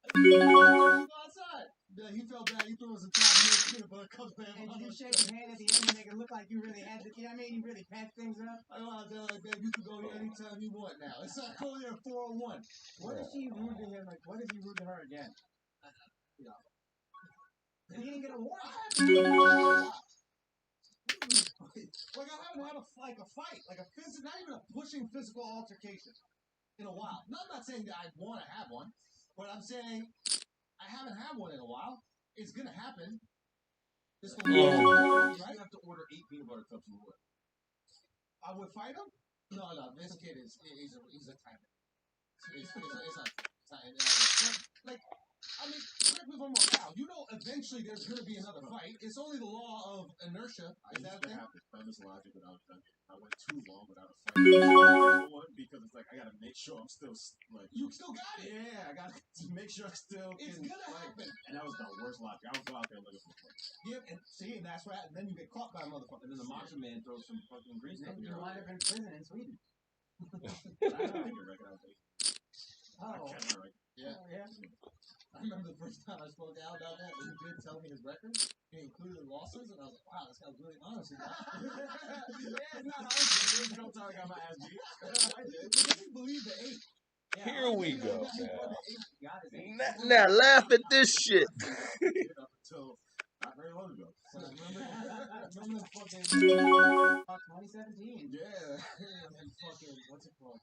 Outside. Yeah, he felt bad. He threw us a peanut butter cups back. And you shake his hand at the end to make it look like you really had to, you know what I mean? You really patched things up. I go out there like, babe, you can go here anytime you want now. It's not go there at 401. What is she rude to him? Like, what is he rude to her again? He didn't get a warning. Like I haven't had a fight, not even a pushing physical altercation in a while. No, I'm not saying that I want to have one, but I'm saying I haven't had one in a while. It's gonna happen. It's the Right? You have to order 8 peanut butter cups and what? I would fight him? No. This kid he's a tyrant. Like, I mean, correct me if I'm wrong. Now, you know, eventually there's going to be another fight. It's only the law of inertia. Is that a thing? I used to have this premise logic when I was done. I went too long without a fight. Because it's like, I gotta make sure I'm still, like... You still got it! Yeah, I gotta make sure I still It's can gonna fight. happen! And that was the worst logic. I would go out there looking for a fight. Yeah, and see, and that's right. And then you get caught by a motherfucker. And then the Macho Man throws some fucking grease Then stuff in you your wind eye. up in prison in Sweden. I don't think your record out there. I Oh. kept my record. Yeah. Oh, yeah. I remember the first time I spoke to Al about that, he did tell me his record. He included losses, and I was like, wow, this guy's really honest with that. Yeah, it's not honest. There was a couple times I got my ass beat. I did. But then he believed the 8. Yeah, Here we go he now. got his eight. Now laugh at this shit. Up until Not very long ago. Remember the fucking 2017? Yeah. And fucking what's it called?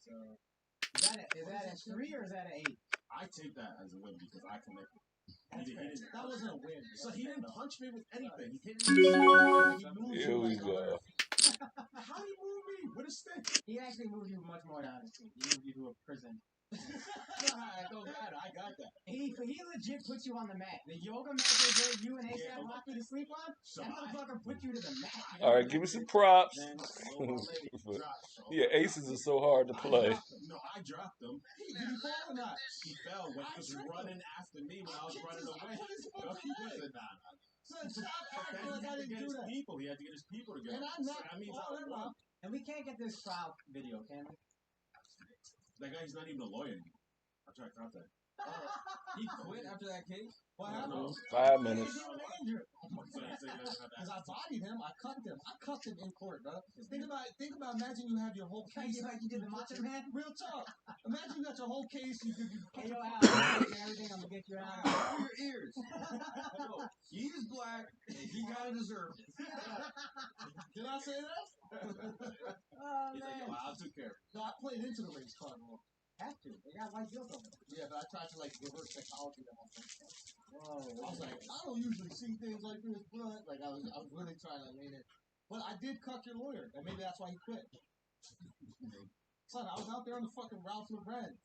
Is that a 3 or is that an 8? I take that as a win because I connected. That wasn't a win. So he didn't punch me with anything. He hit me with a stick. He moved Here you we like go. How do you move me with a stick? He actually moved you much more down. He moved you to a prison. It don't matter. I got that. He legit put you on the mat. The yoga mat they gave you and ASAP Rocky to sleep on, that motherfucker put you to the mat. All right, give me some props. Then dropped. Yeah, aces are so hard to play. I dropped him. Did he fall or not? He fell when he was running after me when I was running away. No, he wasn't. Son, stop acting like I didn't do that. He had to get his people together. And I'm not. So that means I won. And we can't get this trial video, can we? That guy's not even a lawyer anymore. I tried to contact him. He quit after that case? What happened? 5 minutes. Because I bodied him, I cut him in court, bro. Think about. Imagine you have your whole case. Like you did the Macho Man. Real talk. Imagine you got your whole case. Hey, yo, Al, everything. I'm gonna get you out. Cover your ears. No, he is black, and he gotta deserve it. Did I say that? Oh He's like, man. I took care of it. No, I played into the race card more. Have to. They got white guilt over there. Yeah, but I tried to like reverse psychology that whole thing. Whoa. I was like, I don't usually see things like this, but like I was really trying to lean it. But I did cuck your lawyer, and maybe that's why he quit. Son, I was out there on the fucking Ralph Lauren.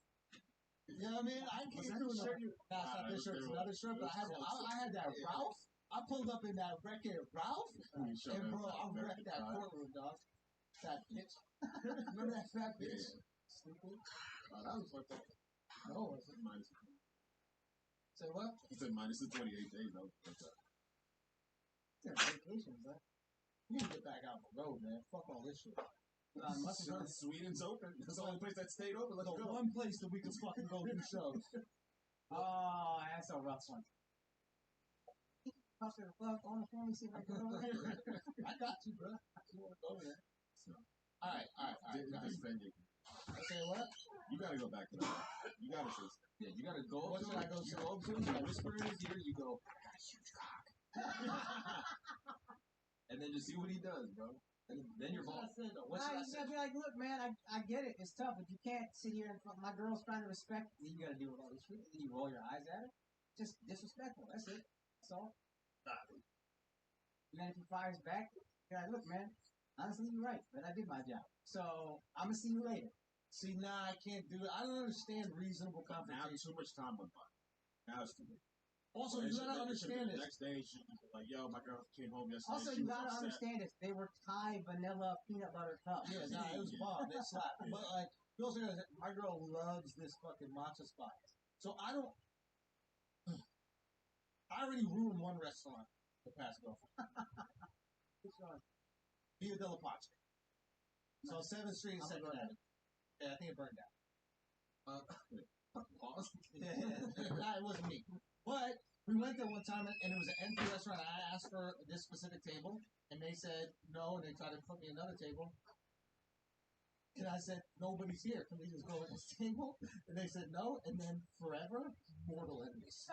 You know what I mean? I came through the shirt. That's not this shirt, it's another shirt, but I had that Ralph. I pulled up in that wreck-it Ralph, and bro, I wrecked that courtroom, dog. That bitch. Remember that fat bitch? Stupid. That was fucked up. No, it wasn't. Say what? He said minus the 28 days. That was fucked up. They're vacations, huh? You need to get back out on the road, man. Fuck all this shit. Sweden's open. That's the only place that stayed open. Let's go. One place that we can fucking go do shows. Oh, that's a rough one. Talk to the fuck on the phone and see if I can go over there. I got you, bro. You want to go over there? Alright. Defend it. Say what? You gotta go back to that. You gotta say something. Yeah, you gotta go What up to should I him. go You say? go up to him, you whisper in his ear, you go, I got a huge cock. And then just see what he does, bro. And then you're What boss. should I say, though? What Nah, should I you say? gotta be like, look, man, I get it. It's tough, but you can't sit here and my girl's trying to respect you. You gotta deal with all this shit. You roll your eyes at her. Just disrespectful. That's it. That's all. And then if he fires back, you're like, look, man, honestly, you're right, but I did my job. So I'm gonna see you later. See, nah, I can't do it. I don't understand reasonable Now confrontation. too much time went by. Now it's too late. Also, you gotta understand The this. next day, she was like, yo, my girl came home yesterday. Also, she you was gotta upset. understand this. They were Thai vanilla peanut butter cups. Yeah, nah, it was bomb. It slapped. But like, you also gotta. My girl loves this fucking matcha spot. So I don't. I already ruined one restaurant the past girlfriend. Which one? Via de la Pace. So 7th Street and I'm 2nd gonna go Avenue. Yeah, I think it burned down. Pause. Nah, it wasn't me. But we went there one time and it was an empty restaurant. I asked for this specific table and they said no, and they tried to put me another table. And I said, nobody's here. Can we just go to this table? And they said no, and then forever, mortal enemies.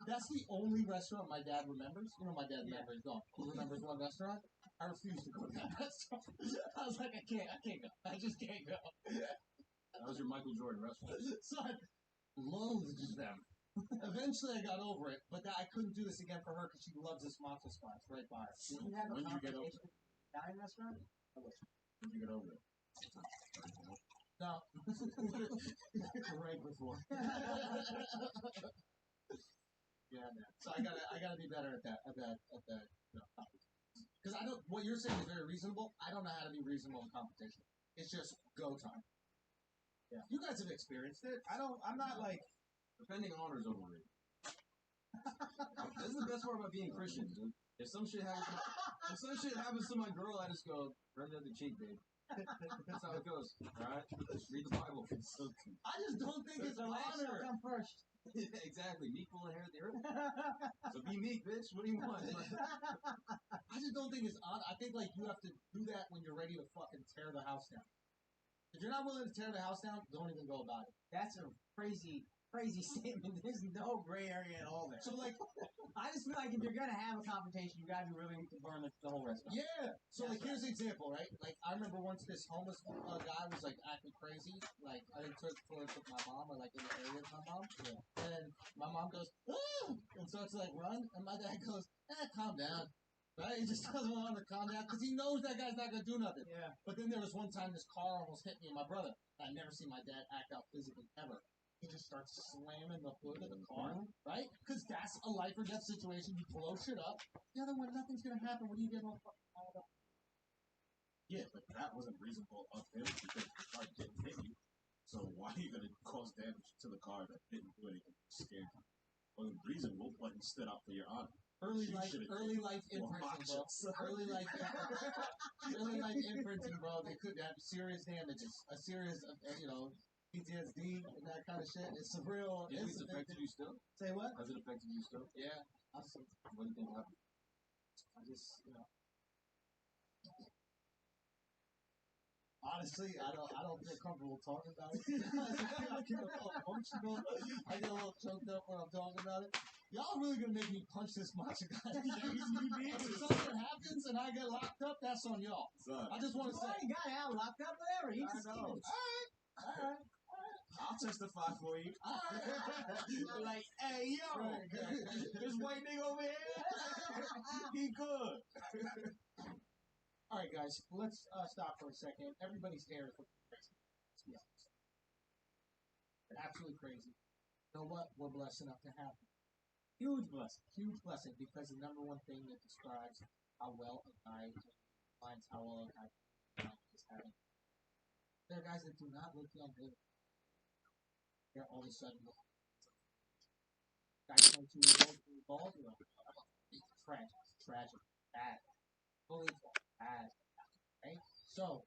That's the only restaurant my dad remembers. You know, my dad never is gone. He remembers one restaurant. I refuse to go to that restaurant. I was like, I can't go. I just can't go. That was your Michael Jordan restaurant. So I loathed them. Eventually, I got over it, but I couldn't do this again for her because she loves this matcha spot. It's right by her. Did you have a When did you get over confrontation with the Italian restaurant? When did you get over it? No. Right before. Yeah, man. So I gotta be better at that. Because I don't. What you're saying is very reasonable. I don't know how to be reasonable in competition. It's just go time. Yeah. You guys have experienced it. I'm not like. Defending honor is overrated. This is the best part about being Christian, dude. If some shit happens to my girl, I just go, turn the other cheek, babe. That's how it goes. Alright? Read the Bible. I just don't think it's The last shall honor. come first. Exactly. Meek will inherit the earth. So be meek, bitch. What do you want? I just don't think it's honor. I think like you have to do that when you're ready to fucking tear the house down. If you're not willing to tear the house down, don't even go about it. That's a crazy crazy statement. There's no gray area at all there. So like, I just feel like if you're gonna have a confrontation, you gotta be willing to burn the whole restaurant. yeah. So That's like, here's an example, right? Like, I remember once this homeless guy was like acting crazy. Like, I think took my mom, or like in the area with my mom. Yeah. And my mom goes, ah! And starts to like run, and my dad goes, calm down. Right? He just doesn't want him to calm down because he knows that guy's not gonna do nothing. Yeah. But then there was one time this car almost hit me and my brother. I've never seen my dad act out physically ever. He just starts slamming the hood of the car, right? Because that's a life or death situation. You blow shit up. The other one, nothing's gonna happen when you get all fired up. Yeah, but that wasn't reasonable of him because the car didn't hit you. So why are you gonna cause damage to the car that didn't do anything? Scared you. It wasn't reasonable, but he stood up for your honor. Early You life should've imprinting, bro. options. Early life imprinting, bro. They could have serious damages, a series of, PTSD and that kind of shit. It's a real. It's affected you still? Say what? Has it affected you still? Yeah. What do you think happened? I just, honestly, I don't feel comfortable talking about it. I get a little emotional. I get a little choked up when I'm talking about it. Y'all really gonna make me punch this macho guy? If something happens and I get locked up, that's on y'all. Son, I just want to say. You got out, locked up, whatever. He just know. All right. I'll testify for you. Like, hey, yo, this white nigga over here, he good. All right, guys, let's stop for a second. Everybody's hair is looking crazy. Let's be honest. They're absolutely crazy. You know what? We're blessed enough to have them. Huge blessing. Huge blessing, because the number one thing that describes how well a guy finds how well a guy is having. There are guys that do not look young. They're all of a sudden guy 22 years old, bald, you're like, tragic, bad, fully bad. Okay? So,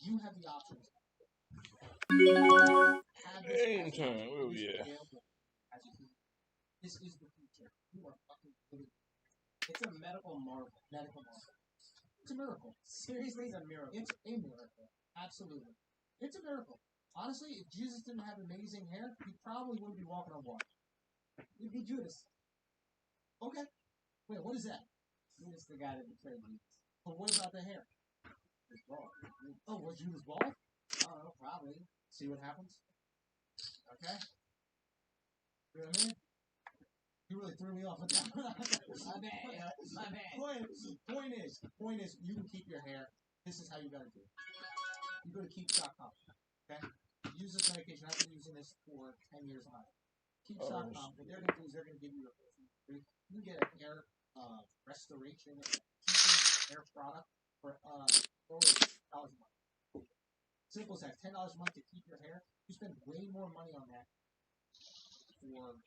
you have the options. Have this Game as time. Where we at? available as a human. This is the future. You are fucking living. It's a medical marvel. It's a miracle. Seriously, it's a miracle. It's a miracle. Absolutely. It's a miracle. Honestly, if Jesus didn't have amazing hair, he probably wouldn't be walking on water. He'd be Judas. Okay. Wait, what is that? Judas the guy that betrayed Jesus. But what about the hair? He's bald. Oh, was Judas bald? I don't know, probably. See what happens? Okay. You know what I mean? You really threw me off with that. My bad. Point is, you can keep your hair. This is how you gotta do it. You go to keeps.com. Okay? Use this medication. I've been using this for 10 years now. Keeps.com. What they're gonna do is they're gonna give you you can get a hair restoration, keeping hair product for $4 a month. Simple as that. $10 a month to keep your hair. You spend way more money on that for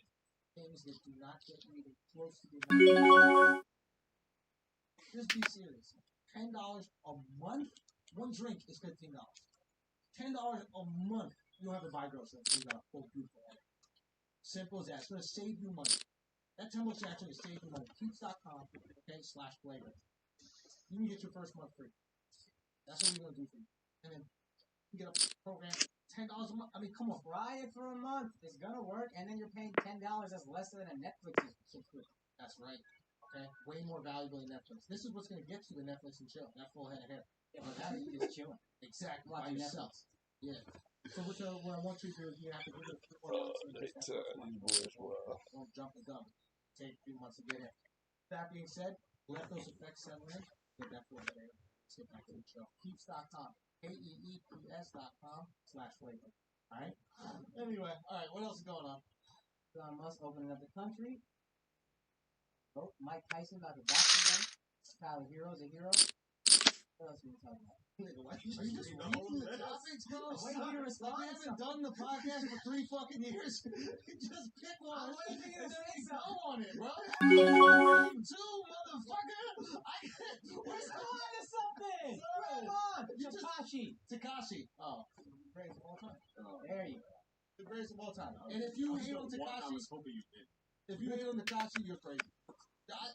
things that do not get you even close to being money. Just be serious. $10 a month. One drink is $15. $10 a month. You don't have to buy groceries. You got a full beautiful hair. Simple as that. It's gonna save you money. That's how much actually save you money. Keeps.com, okay, /flavor. You can get your first month free. That's what we're gonna do for you. And then you get a program, $10 a month. I mean, come on. Try it for a month. It's gonna work, and then you're paying $10. That's less than a Netflix subscription. That's right. Okay, way more valuable than Netflix. This is what's gonna get you to Netflix and chill. That full head of hair. Yeah, but now you just chilling. Exactly. By Watching yourself. Netflix. Yeah. So what I want you to do is you have to give it a few more months. These boys, wow. Don't jump the gun. Take a few months to get in. That being said, let those effects settle in. Get that full head of hair. Let's get back to the show. Keeps.com. KEEPS.com /flavor. Alright? Anyway, alright, what else is going on? Elon Musk opening up the country. Oh, Mike Tyson about to box again. Tyler Hero's a hero. What else are we talking about? Are you just reading the topics, bro? Wait, you respond? We haven't done the podcast for 3 fucking years. Just pick one. I'm waiting for you to say Go something. on it, bro. Two, motherfucker. Respond to something. Come on. Takashi. Oh, greatest of all time. There you go. The greatest of all time. And if you hate on I Takashi, was hoping you did. if you hate on Takashi, you're crazy.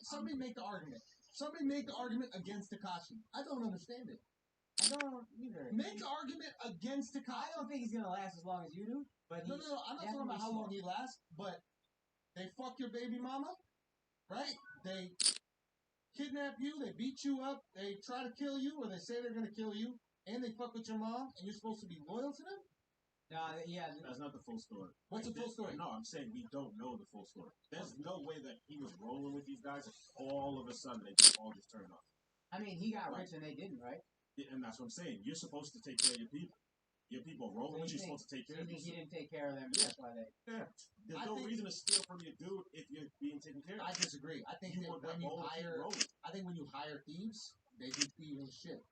Somebody make the argument. Somebody make the argument against Takashi. I don't understand it. I don't either. Make an argument against Takashi. I don't think he's gonna last as long as you do. But no, I'm not talking about how long he lasts. But they fuck your baby mama, right? They kidnap you, they beat you up, they try to kill you, or they say they're gonna kill you, and they fuck with your mom, and you're supposed to be loyal to them? Yeah. That's not the full story. What's the full story? No, I'm saying we don't know the full story. There's no way that he was rolling with these guys and all of a sudden they all just turned off. I mean, he got rich and they didn't, right? Yeah, and that's what I'm saying. You're supposed to take care of your people. Your people rolling with you, you're supposed to take care of them. He didn't take care of them, that's why they... Yeah. There's no reason to steal from your dude if you're being taken care of. I disagree. I think that when you hire thieves, they do thieving shit.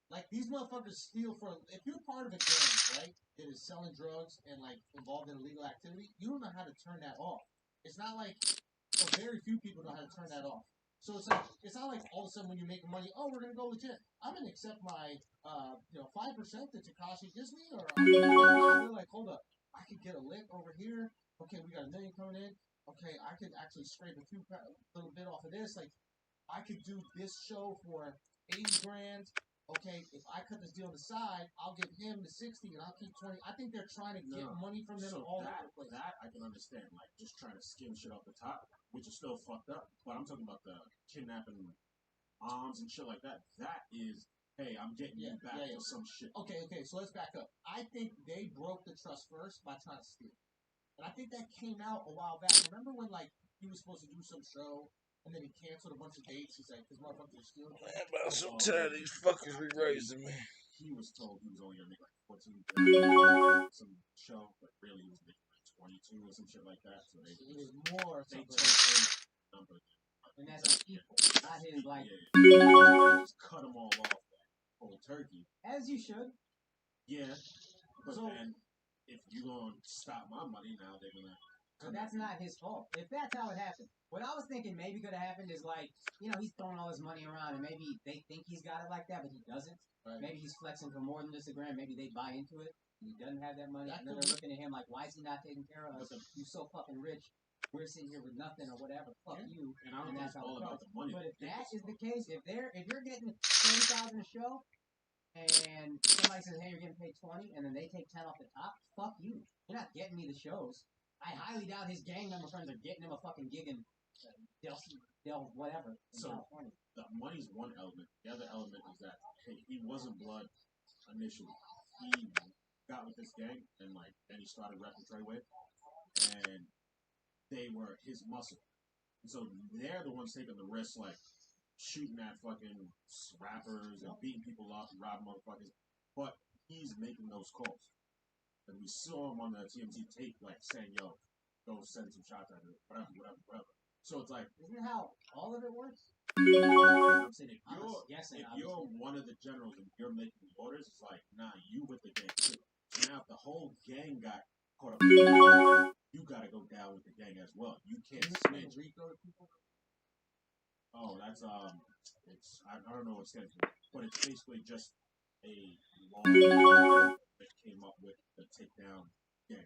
Like, these motherfuckers steal from... If you're part of a gang, right, that is selling drugs and, like, involved in illegal activity, you don't know how to turn that off. It's not like... Or very few people know how to turn that off. So it's like, it's not like all of a sudden when you make money, oh, we're going to go legit. I'm going to accept my, 5% that Takashi gives me, or I'm like, hold up. I could get a lick over here. Okay, we got $1 million coming in. Okay, I could actually scrape a little bit off of this. Like, I could do this show for 80 grand. Okay, if I cut this deal on the side, I'll give him the 60 and I'll keep 20. I think they're trying to get money from them all over the place. That I can understand, like just trying to skim shit off the top, which is still fucked up. But I'm talking about the kidnapping moms and shit like that. That is, hey, I'm getting you back for some shit. Okay, so let's back up. I think they broke the trust first by trying to steal. And I think that came out a while back. Remember when, like, he was supposed to do some show and then he canceled a bunch of dates? He's like, this motherfucker is stealing. Man, I'm so tired of these fuckers be raising me. He was told he was only gonna make like 14 some show, but really he was making like 22 or some shit like that. So they it was more. They told him number. And that's on people, not his like. Just cut them all off cold turkey. As you should. Yeah, but then if you gonna stop my money now, they're gonna. But that's not his fault. If that's how it happened. What I was thinking maybe could have happened is like, he's throwing all his money around and maybe they think he's got it like that, but he doesn't. Right. Maybe he's flexing for more than just a grand. Maybe they buy into it and he doesn't have that money. And then they're looking at him like, why is he not taking care of us? You're so fucking rich. We're sitting here with nothing or whatever. Fuck you. And I don't think it's all about the money. But if that is the case, if you're getting 30,000 a show and somebody says, hey, you're getting paid 20, and then they take 10 off the top, fuck you. You're not getting me the shows. I highly doubt his gang member friends are getting him a fucking gig in Del whatever in California. The money's one element. The other element is that he wasn't blood initially. He got with this gang and then he started rapping Treyway, and they were his muscle. And so they're the ones taking the risk, like shooting at fucking rappers and beating people up and robbing motherfuckers. But he's making those calls. And we saw him on the TMZ tape, like, saying, yo, go send some shots at it, whatever. So it's like... Isn't that how all of it works? I'm saying, if you're one of the generals and you're making the orders, it's like, nah, you with the gang, too. So now if the whole gang got caught up, you gotta go down with the gang as well. You can't snitch. Oh, that's, it's, I don't know what it stands for, but it's basically just a law that came up with the takedown gang.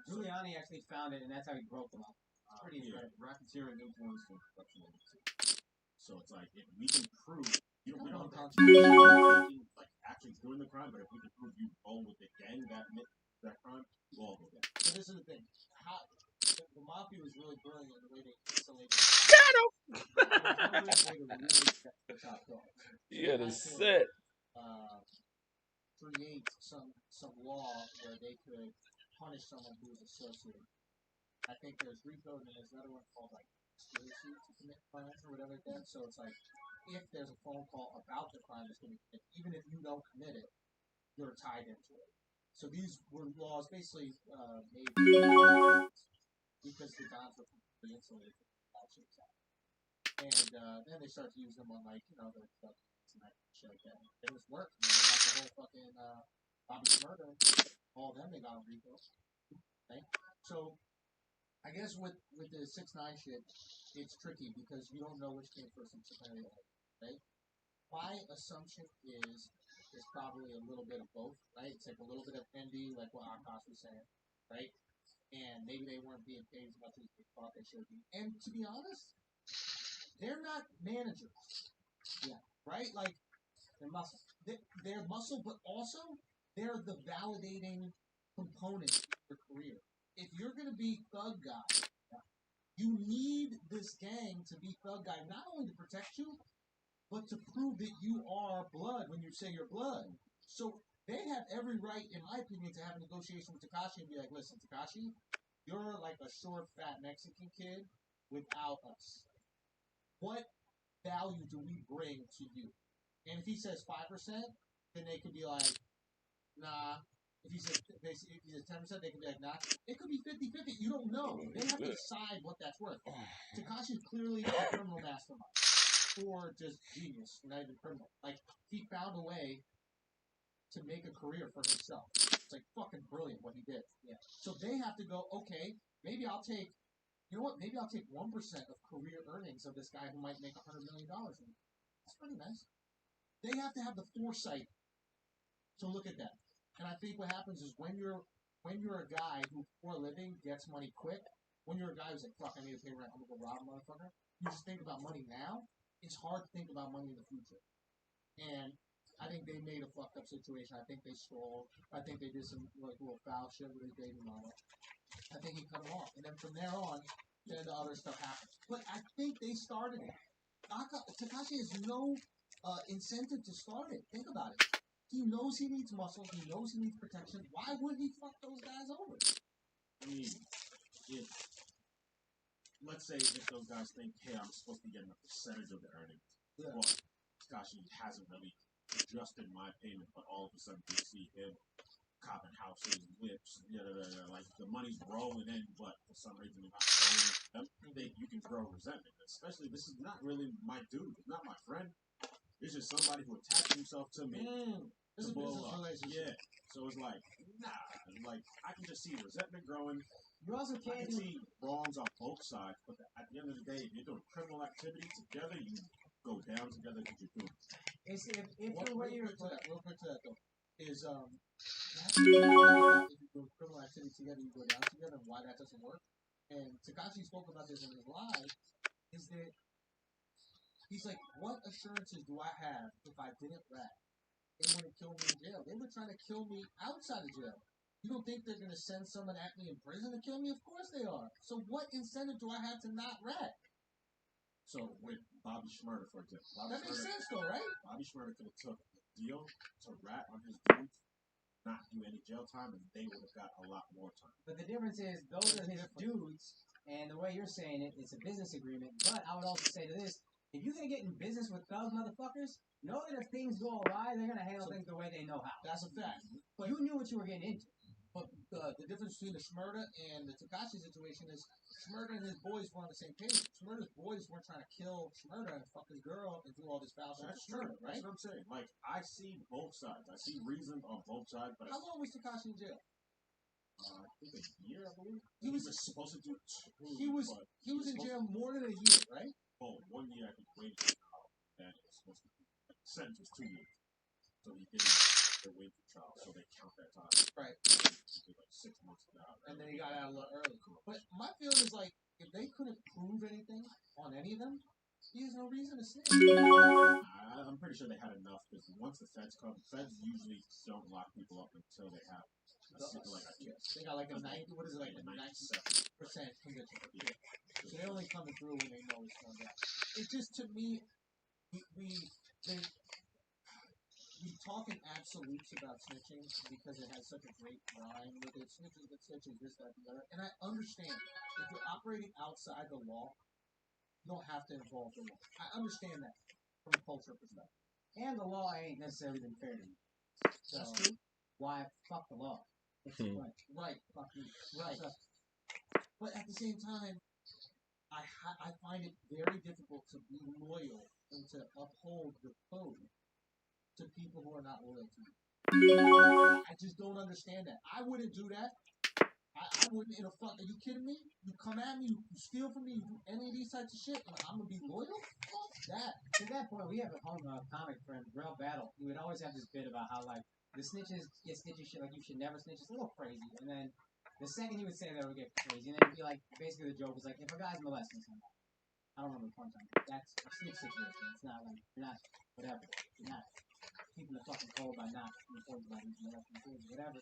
Giuliani actually found it, and that's how he broke them up. Pretty incredible. Racketeering influence and corruption. So it's like, if we can prove, we don't have like actually doing the crime, but if we can prove you roll with the gang that crime, we'll all go down. So this is the thing. The mafia was really brilliant in the way they insulated. Yeah, the set. Create some law where they could punish someone who is associated. I think there's RICO and there's another one called like conspiracy to commit crimes or whatever like that. So it's like if there's a phone call about the crime that's going to be committed, even if you don't commit it, you're tied into it. So these were laws basically made because the Dons were completely insulated from actions. And then they start to use them on like the and that shit like that. It was work. They got the whole fucking Bobby Shmurda, all them they got on RICO. Right? So I guess with the 6ix9ine shit, it's tricky because you don't know which came first and second, right? My assumption is probably a little bit of both, right? It's like a little bit of envy, like what Akash was saying, right? And maybe they weren't being paid as much as they thought they should be. And to be honest, they're not managers. Yeah. Right? Like, They're muscle. They're muscle, but also they're the validating component of your career. If you're gonna be thug guy, you need this gang to be thug guy, not only to protect you, but to prove that you are blood when you say you're blood. So they have every right, in my opinion, to have a negotiation with Takashi and be like, listen, Takashi, you're like a short, fat Mexican kid without us. What value do we bring to you? And if he says 5%, then they could be like, nah. If he says 10%, they could be like, nah. It could be 50-50. You don't know. They have to decide what that's worth. Takashi's clearly a criminal mastermind. Or just genius, not even criminal. Like, he found a way to make a career for himself. It's like fucking brilliant what he did. Yeah. So they have to go, okay, maybe I'll take, you know what, maybe I'll take 1% of career earnings of this guy who might make $100 million. That's pretty nice. They have to have the foresight to look at that. And I think what happens is when you're a guy who for a living gets money quick, when you're a guy who's like, fuck, I need to pay rent, I'm gonna go rob a motherfucker, you just think about money now. It's hard to think about money in the future. And I think they made a fucked up situation. I think they stole. I think they did some like little foul shit with his baby mama. I think he cut him off. And then from there on, then the other stuff happened. But I think they started it. Takashi has no incentive to start it. Think about it. He knows he needs muscle. He knows he needs protection. Why would he fuck those guys over? I mean, if let's say if those guys think, hey, I'm supposed to be getting a percentage of the earnings, but Takashi hasn't really adjusted my payment, but all of a sudden you see him copping houses, whips, like the money's rolling in, but for some reason you're not growing them, you can grow resentment. Especially, this is not really my dude. It's not my friend. It's just somebody who attached himself to me. It's a business relationship. Yeah. So it's like, nah. Like, I can just see resentment growing. You also I can't can see wrongs on both sides, but at the end of the day, if you're doing criminal activity together, you go down together because you're doing it. If Real quick to that though, is if you do criminal activity together, you go down together, and why that doesn't work. And Takashi spoke about this in his live, is that he's like, what assurances do I have if I didn't rat? They wouldn't kill me in jail. They were trying to kill me outside of jail. You don't think they're going to send someone at me in prison to kill me? Of course they are. So what incentive do I have to not rat? So with Bobby Shmurda, for example. That makes sense though, right? Bobby Shmurda could have took a deal to rat on his dudes, not do any jail time, and they would have got a lot more time. But the difference is, those are his dudes, and the way you're saying it, it's a business agreement. But I would also say to this, if you're going to get in business with those motherfuckers, know that if things go awry, they're going to handle things the way they know how. That's a fact. But you knew what you were getting into. But the difference between the Shmurda and the Takashi situation is Shmurda and his boys were on the same page. Shmurda's boys weren't trying to kill Shmurda and fuck his girl and do all this foul shit. That's true, right? That's what I'm saying. Like, I see both sides. I see reason on both sides. But how long was Takashi in jail? I think a year, I believe. He was supposed to do 2. He was in jail more than a year, right? Oh, 1 year I think waiting for trial. That it was supposed to be. The sentence was 2 years. So he didn't wait for trial, so they count that time. Right. He did like 6 months out. And then he got out a little early. But my feeling is like, if they couldn't prove anything on any of them, he has no reason to snitch. I'm pretty sure they had enough, because once the feds come, feds usually don't lock people up until they have they got like a 90, what is it, like a 97% conviction. Yeah. So they're only coming through when they know it's going down. It's just, to me, we talk in absolutes about snitching because it has such a great rhyme with it. Snitches get stitches, this, that, the other. And I understand, if you're operating outside the law, you don't have to involve the law. I understand that from a cultural perspective. And the law ain't necessarily been fair to you. So that's true. Why fuck the law? Right. Fuck you. Right. But at the same time, I find it very difficult to be loyal and to uphold the code to people who are not loyal to you. I just don't understand that. I wouldn't do that. I wouldn't in a fuck. Are you kidding me? You come at me, you steal from me, you do any of these types of shit, and I'm gonna be loyal? Fuck that. To that point, we have a home comic friend, Real Battle. He would always have this bit about how, like, the snitches get snitchy shit like you should never snitch. It's a little crazy. And then the second he would say that, it would get crazy. And then it'd be like, basically the joke was like, if a guy's molesting somebody, I don't remember the punchline. That's a snitch situation. It's not like, you're not, whatever. You're not keeping the fucking cold by not informing by these molecular foods, whatever.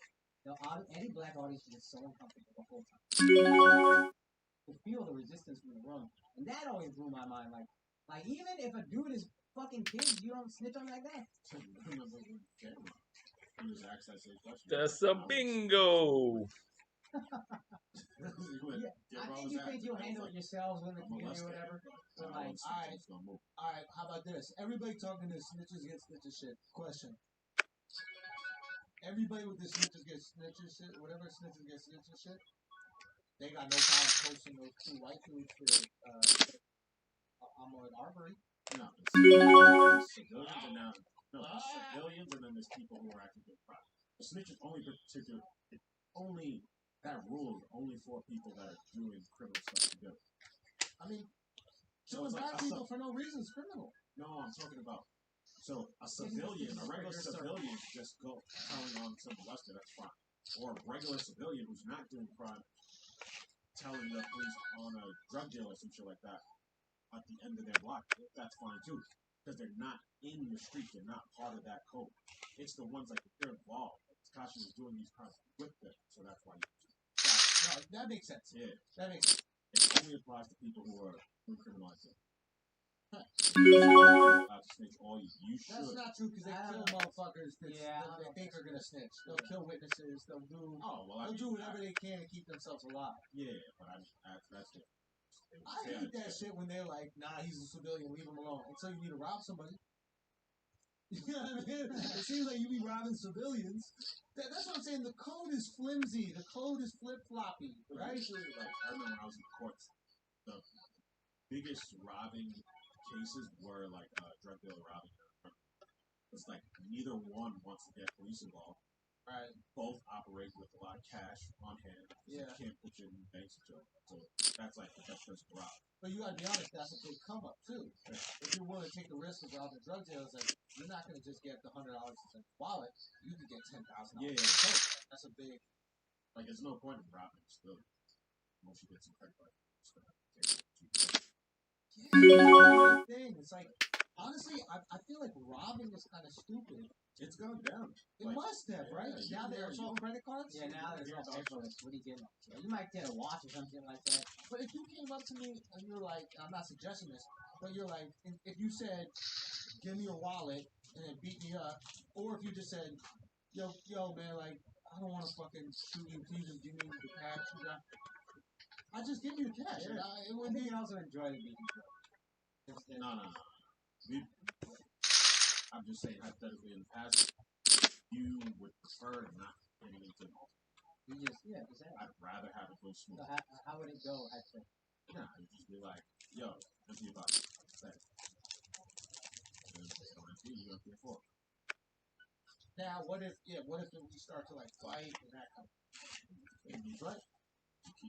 Any black audience is just so uncomfortable the whole time. To feel the resistance from the room, and that always blew my mind. Like even if a dude is fucking kids, you don't snitch on me like that. That's a bingo. Yeah, I think you think you'll handle it yourselves in the community or whatever. But like, all right, how about this? Everybody talking this snitches get snitches shit. Question. Everybody with this snitches get snitches shit, whatever snitches get snitches shit, they got no problem posting those two white dudes to Ahmaud Arbery. No, civilians are now. No, civilians, and then there's people who are acting in crime. The snitch is only particular. Only that rule is only for people that are doing criminal stuff together. I mean, killing black people for no reason is criminal. No, I'm talking about. So a civilian, a regular civilian, just go telling on some molester, that's fine. Or a regular civilian who's not doing crime, telling the police on a drug deal or some shit like that at the end of their block, that's fine too. Because they're not in the street, they're not part of that code. It's the ones like if they're involved. Like Takashi was doing these crimes with them, so that's why. No, that makes sense. Yeah, that makes sense. It only applies to people who are criminal activity. Allowed to snitch all you should. That's not true because they kill motherfuckers that they think are gonna snitch. They'll kill witnesses. They'll do. They'll do whatever they can to keep themselves alive. Yeah, but that's it. I hate that shit when they're like, "Nah, he's a civilian. Leave him alone." Until you need to rob somebody. You know what I mean? It seems like you be robbing civilians. That's what I'm saying. The code is flimsy. The code is flip floppy. Right? Usually, like I remember when I was in courts, the biggest robbing cases were like drug dealer robbing. It's like neither one wants to get police involved. Right. Both operate with a lot of cash on hand. So you can't put your banks into it. So that's like the best person to rob. But you gotta be honest, that's a big come up too. Yeah. If you're willing to take the risk of robbing drug dealers, like you're not gonna just get the $100 in the wallet. You could get $10,000. Yeah. That's a big. Like there's no point in robbing still. Once you get some credit card. Yeah, thing. It's like honestly, I feel like robbing is kind of stupid. It's gone down. It must have, right? Now there's all credit cards. Yeah, now there's all paperless. What are you getting? You might get a watch or something like that. But if you came up to me and you're like, I'm not suggesting this, but you're like, if you said, "Give me your wallet," and then beat me up, or if you just said, "Yo, man, like, I don't want to fucking shoot you. Can you just give me the cash?" I just give you the cash. Yeah. It would be. You can also enjoy the beating. No. I'm just saying, hypothetically, in the past, you would prefer not getting into an altercation. Exactly. I'd rather have it go smooth. So how would it go, actually? Nah, it'd just be like, yo, empty your pocket. Say. And then they don't empty, you empty it for. Now, what if we start to like fight and that kind of thing? Right?